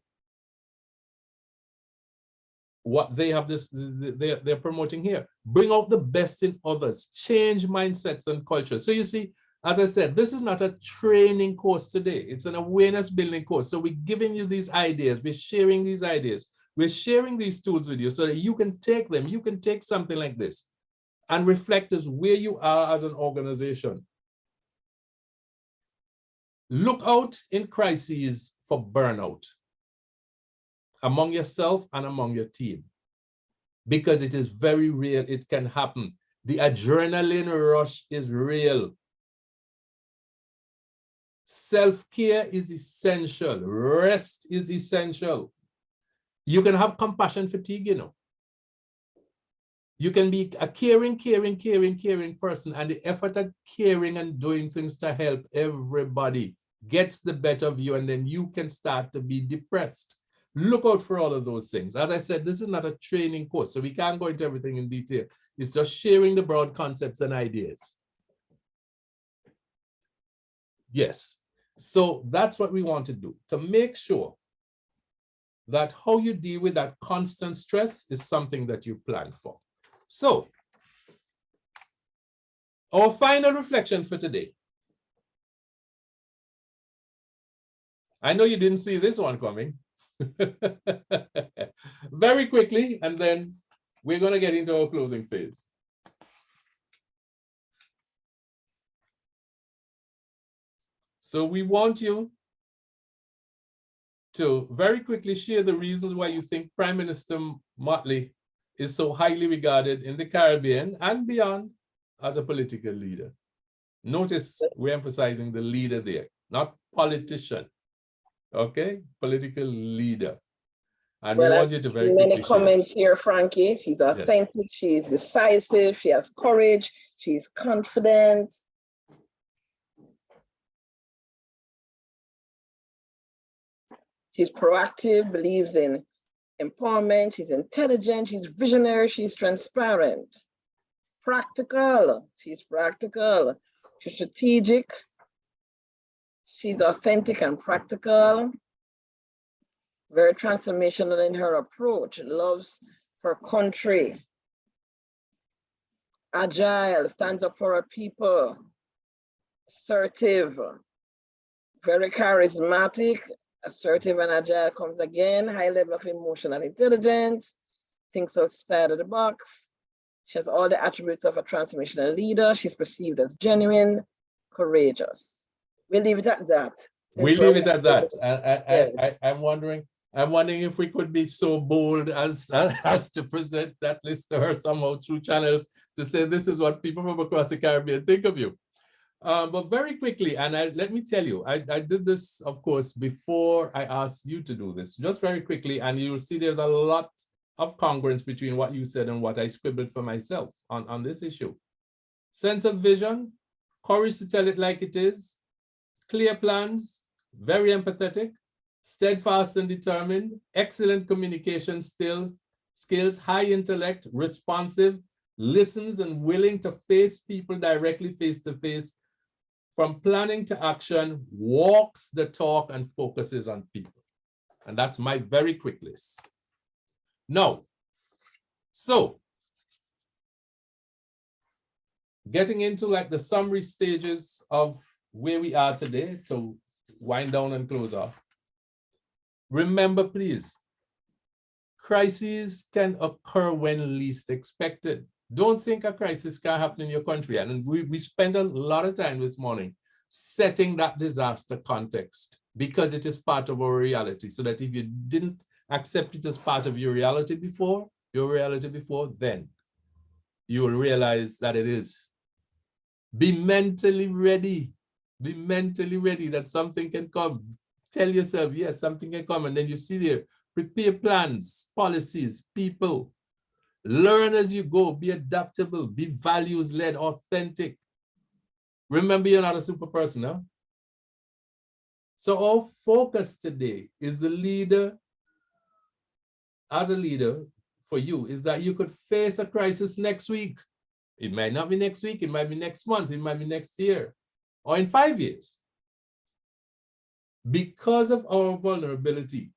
what they have they're promoting here. Bring out the best in others, change mindsets and culture. So you see, as I said, this is not a training course today. It's an awareness building course. So we're giving you these ideas. We're sharing these ideas. We're sharing these tools with you so that you can take them. You can take something like this and reflect as where you are as an organization. Look out in crises for burnout among yourself and among your team, because it is very real. It can happen. The adrenaline rush is real. Self-care is essential. Rest is essential. You can have compassion fatigue, you know. You can be a caring person, and the effort at caring and doing things to help everybody gets the better of you, and then you can start to be depressed. Look out for all of those things. As I said, this is not a training course, so we can't go into everything in detail. It's just sharing the broad concepts and ideas. Yes. So that's what we want to do, to make sure that how you deal with that constant stress is something that you plan for. So our final reflection for today. I know you didn't see this one coming. Very quickly, and then we're going to get into our closing phase. So we want you to very quickly share the reasons why you think Prime Minister Motley is so highly regarded in the Caribbean and beyond as a political leader. Notice we're emphasizing the leader there, not politician. Okay, political leader. And we want you to very quickly many comments here, Frankie. She's authentic, yes. She's decisive, she has courage, she's confident. She's proactive, believes in empowerment, she's intelligent, she's visionary, she's transparent. Practical, she's practical. She's strategic, she's authentic and practical. Very transformational in her approach, loves her country. Agile, stands up for her people. Assertive, very charismatic. Assertive and agile comes again. High level of emotional intelligence, thinks outside of the box. She has all the attributes of a transformational leader. She's perceived as genuine, courageous. We'll leave it at that. We leave it at that. I'm wondering if we could be so bold as to present that list to her somehow through channels to say this is what people from across the Caribbean think of you. But very quickly, and let me tell you, I did this, of course, before I asked you to do this, just very quickly, and you'll see there's a lot of congruence between what you said and what I scribbled for myself on this issue. Sense of vision, courage to tell it like it is, clear plans, very empathetic, steadfast and determined, excellent communication skills, high intellect, responsive, listens and willing to face people directly face to face, from planning to action, walks the talk and focuses on people. And that's my very quick list. Now, so getting into like the summary stages of where we are today to wind down and close off. Remember, please, crises can occur when least expected. Don't think a crisis can happen in your country. And we spent a lot of time this morning setting that disaster context because it is part of our reality. So that if you didn't accept it as part of your reality before, then you will realize that it is. Be mentally ready. Be mentally ready that something can come. Tell yourself, yes, something can come. And then you see there, prepare plans, policies, people. Learn as you go, be adaptable, be values-led, authentic. Remember, you're not a super person, huh? So our focus today is the leader, as a leader for you, is that you could face a crisis next week. It might not be next week, it might be next month, it might be next year, or in 5 years. Because of our vulnerability,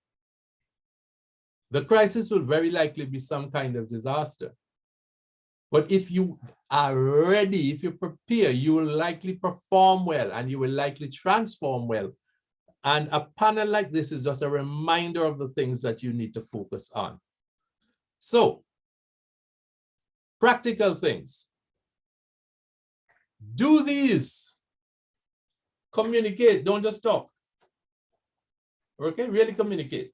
the crisis will very likely be some kind of disaster. But if you are ready, if you prepare, you will likely perform well and you will likely transform well. And a panel like this is just a reminder of the things that you need to focus on. So, practical things. Do these. Communicate, don't just talk. Okay, really communicate.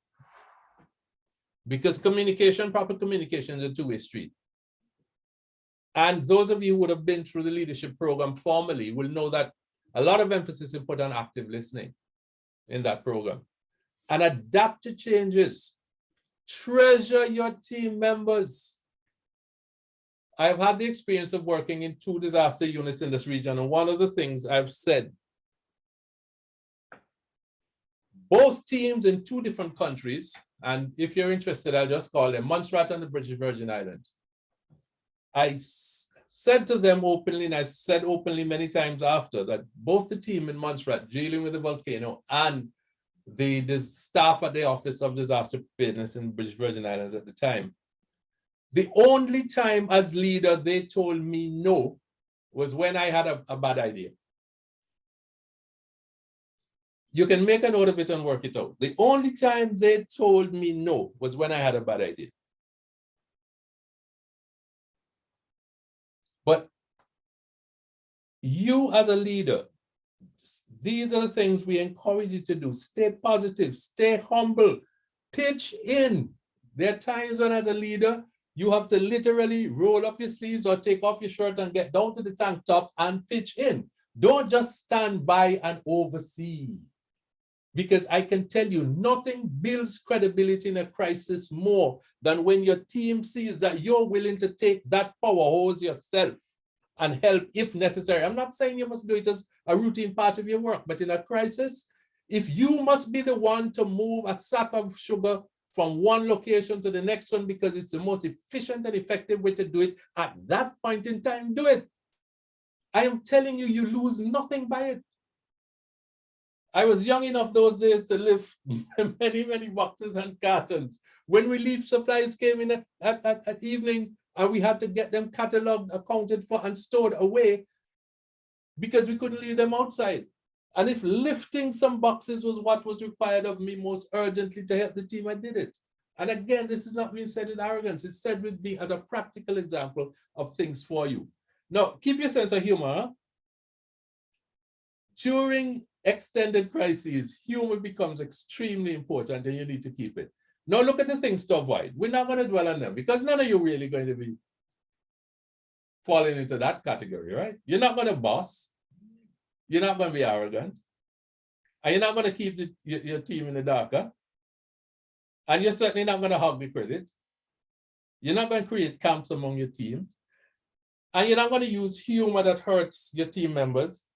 Because communication, proper communication is a two-way street. And those of you who would have been through the leadership program formally will know that a lot of emphasis is put on active listening in that program. And adapt to changes. Treasure your team members. I've had the experience of working in 2 disaster units in this region. And one of the things I've said, both teams in 2 different countries, and if you're interested, I'll just call them Montserrat and the British Virgin Islands. I said to them openly, and I said openly many times after, that both the team in Montserrat dealing with the volcano and the staff at the Office of Disaster Preparedness in the British Virgin Islands at the time, the only time as leader they told me no was when I had a bad idea. You can make a note of it and work it out. The only time they told me no was when I had a bad idea. But you as a leader, these are the things we encourage you to do. Stay positive, stay humble, pitch in. There are times when as a leader, you have to literally roll up your sleeves or take off your shirt and get down to the tank top and pitch in. Don't just stand by and oversee. Because I can tell you, nothing builds credibility in a crisis more than when your team sees that you're willing to take that power hose yourself and help if necessary. I'm not saying you must do it as a routine part of your work, but in a crisis, if you must be the one to move a sack of sugar from one location to the next one because it's the most efficient and effective way to do it at that point in time, do it. I am telling you, you lose nothing by it. I was young enough those days to lift many, many boxes and cartons. When relief supplies came in at evening and we had to get them cataloged, accounted for, and stored away because we couldn't leave them outside. And if lifting some boxes was what was required of me most urgently to help the team, I did it. And again, this is not being said in arrogance. It's said with me as a practical example of things for you. Now, keep your sense of humor. Huh? During extended crises, humor becomes extremely important and you need to keep it. Now look at the things to avoid. We're not going to dwell on them because none of you really going to be falling into that category, right? You're not going to boss. You're not going to be arrogant. And you're not going to keep your team in the dark. Huh? And you're certainly not going to hug the credit. You're not going to create camps among your team. And you're not going to use humor that hurts your team members.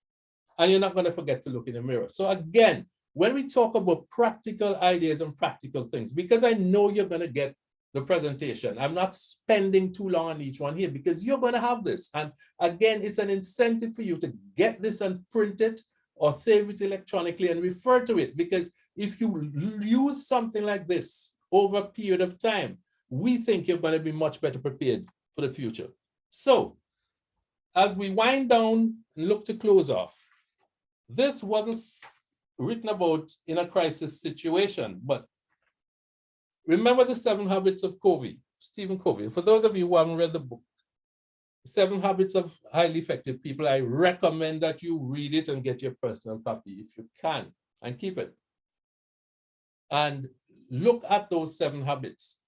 And you're not going to forget to look in the mirror. So again, when we talk about practical ideas and practical things, because I know you're going to get the presentation, I'm not spending too long on each one here because you're going to have this. And again, it's an incentive for you to get this and print it or save it electronically and refer to it. Because if you use something like this over a period of time, we think you're going to be much better prepared for the future. So as we wind down and look to close off, this wasn't written about in a crisis situation, but remember the 7 Habits of Covey, Stephen Covey. For those of you who haven't read the book, 7 Habits of Highly Effective People, I recommend that you read it and get your personal copy if you can, and keep it. And look at those 7 habits.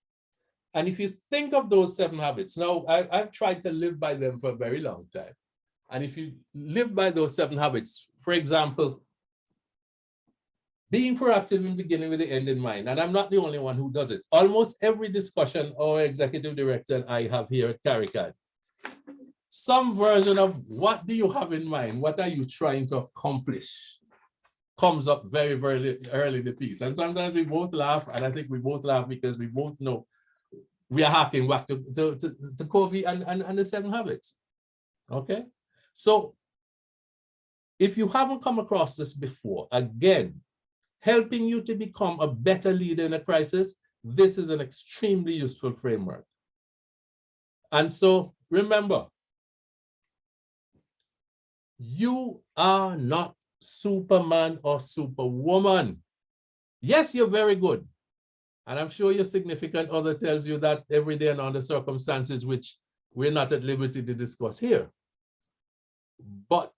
And if you think of those 7 habits, now I've tried to live by them for a very long time. And if you live by those 7 habits, for example, being proactive in beginning with the end in mind, and I'm not the only one who does it. Almost every discussion our executive director and I have here at CARICAD, some version of what do you have in mind? What are you trying to accomplish? Comes up very, very early in the piece. And sometimes we both laugh, and I think we both laugh because we both know we are harking back to Covey and the 7 habits. Okay? So if you haven't come across this before, again, helping you to become a better leader in a crisis, this is an extremely useful framework. And so remember, you are not Superman or Superwoman. Yes, you're very good. And I'm sure your significant other tells you that every day and under circumstances which we're not at liberty to discuss here. But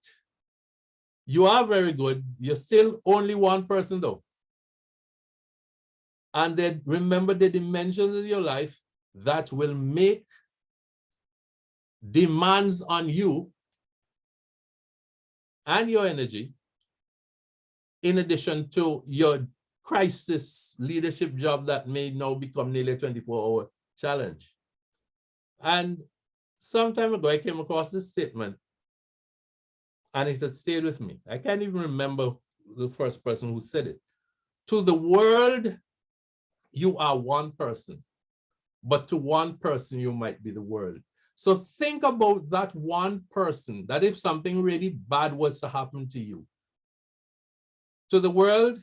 you are very good. You're still only one person though. And then remember the dimensions of your life that will make demands on you and your energy, in addition to your crisis leadership job that may now become nearly a 24-hour challenge. And some time ago, I came across this statement, and it had stayed with me. I can't even remember the first person who said it. To the world, you are one person, but to one person, you might be the world. So think about that one person, that if something really bad was to happen to you, to the world,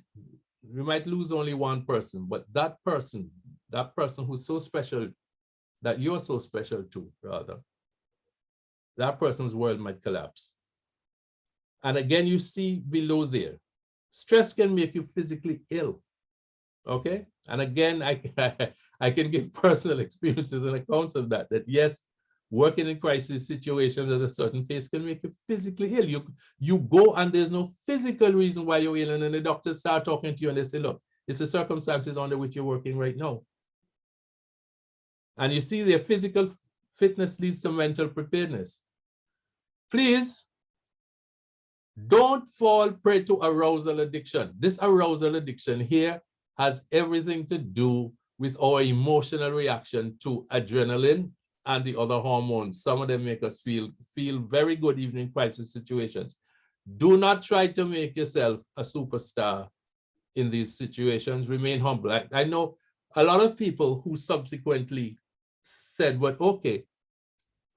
you might lose only one person, but that person who's so special, that you're so special to, rather, that person's world might collapse. And again, you see below there, stress can make you physically ill, okay? And again, I can give personal experiences and accounts of that yes, working in crisis situations at a certain pace can make you physically ill. You go and there's no physical reason why you're ill, and then the doctors start talking to you and they say, look, it's the circumstances under which you're working right now. And you see their physical fitness leads to mental preparedness. Please don't fall prey to arousal addiction. This arousal addiction here has everything to do with our emotional reaction to adrenaline and the other hormones. Some of them make us feel very good even in crisis situations. Do not try to make yourself a superstar in these situations. Remain humble. I know a lot of people who subsequently said, well, okay,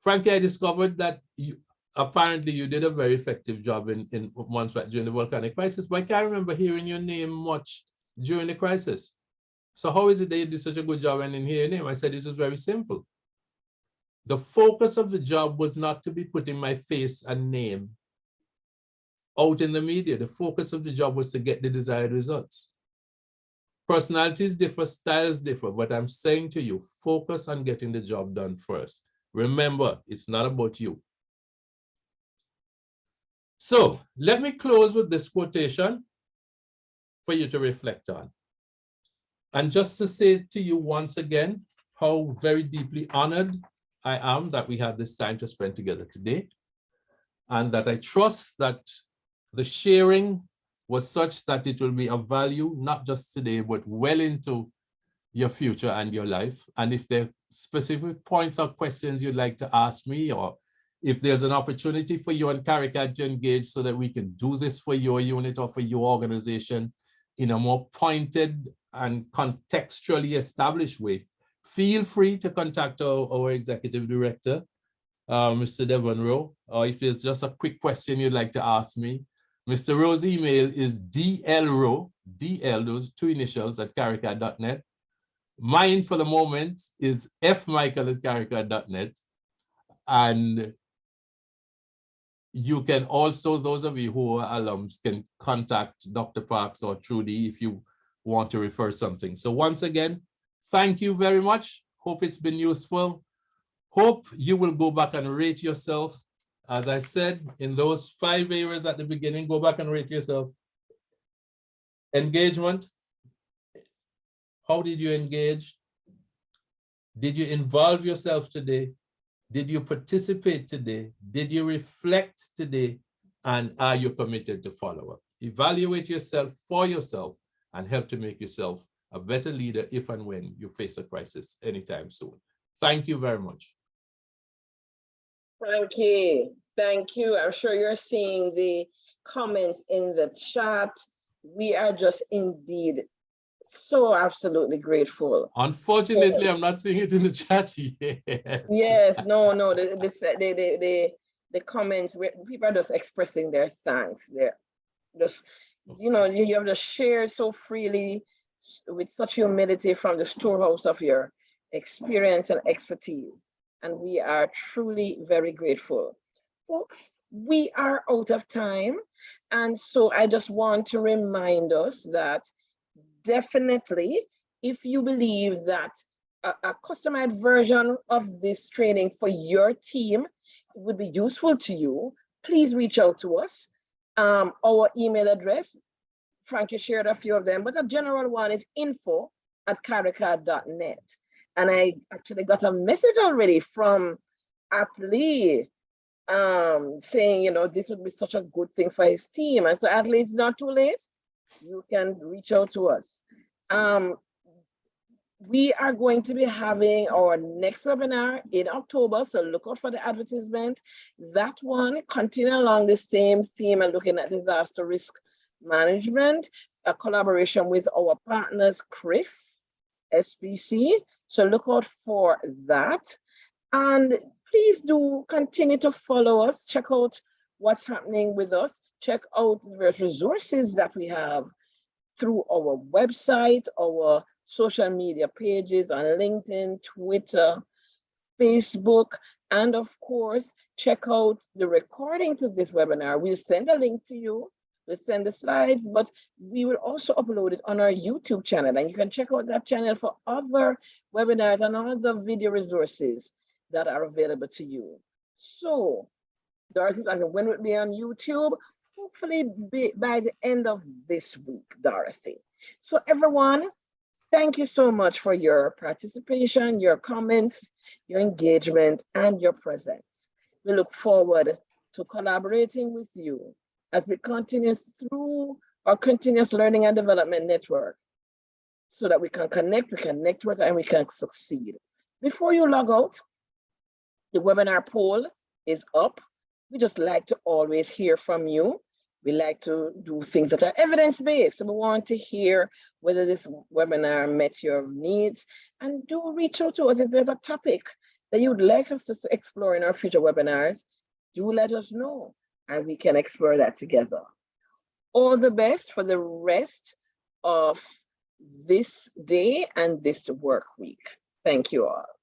Frankie, I discovered that apparently you did a very effective job in Montserrat during the volcanic crisis, but I can't remember hearing your name much during the crisis. So how is it that you did such a good job and didn't hear your name? I said, this is very simple. The focus of the job was not to be putting my face and name out in the media. The focus of the job was to get the desired results. Personalities differ, styles differ, but I'm saying to you, focus on getting the job done first. Remember, it's not about you. So let me close with this quotation for you to reflect on. And just to say to you once again, how very deeply honored I am that we had this time to spend together today, and that I trust that the sharing was such that it will be of value, not just today, but well into your future and your life. And if there are specific points or questions you'd like to ask me, or if there's an opportunity for you and CARICAD to engage so that we can do this for your unit or for your organization in a more pointed and contextually established way, feel free to contact our executive director, Mr. Devon Rowe, or if there's just a quick question you'd like to ask me, Mr. Rowe's email is dlrowe, DL, those two initials, at caricad.net. Mine for the moment is fmichael@caricad.net. And you can also, those of you who are alums, can contact Dr. Parks or Trudy if you want to refer something. So once again, thank you very much. Hope it's been useful. Hope you will go back and rate yourself. As I said, in those 5 areas at the beginning, go back and rate yourself. Engagement. How did you engage? Did you involve yourself today? Did you participate today? Did you reflect today? And are you committed to follow up? Evaluate yourself for yourself and help to make yourself a better leader if and when you face a crisis anytime soon. Thank you very much. Frankie, thank you. I'm sure you're seeing the comments in the chat. We are just indeed so absolutely grateful. Unfortunately, I'm not seeing it in the chat yet. Yes, no, the comments, where people are just expressing their thanks. They're just, you know, you have just shared so freely with such humility from the storehouse of your experience and expertise. And we are truly very grateful. Folks, we are out of time. And so I just want to remind us that definitely, if you believe that a customized version of this training for your team would be useful to you, please reach out to us. Our email address, Frankie shared a few of them, but a general one is info@caricad.net. And I actually got a message already from Atlee saying, you know, this would be such a good thing for his team. And so Atlee, it's not too late. You can reach out to us. We are going to be having our next webinar in October, so look out for the advertisement. That one, continue along the same theme and looking at disaster risk management, a collaboration with our partners, CRIF, SPC. So look out for that. And please do continue to follow us, check out what's happening with us, check out the resources that we have through our website, our social media pages on LinkedIn, Twitter, Facebook, and of course, check out the recording to this webinar. We'll send a link to you, we'll send the slides, but we will also upload it on our YouTube channel, and you can check out that channel for other webinars and other video resources that are available to you. So, Dorothy, when will it be on YouTube? Hopefully by the end of this week, Dorothy. So everyone, thank you so much for your participation, your comments, your engagement, and your presence. We look forward to collaborating with you as we continue through our continuous learning and development network so that we can connect, we can network, and we can succeed. Before you log out, the webinar poll is up. We just like to always hear from you. We like to do things that are evidence-based. So we want to hear whether this webinar met your needs, and do reach out to us if there's a topic that you would like us to explore in our future webinars. Do let us know, and we can explore that together. All the best for the rest of this day and this work week. Thank you all.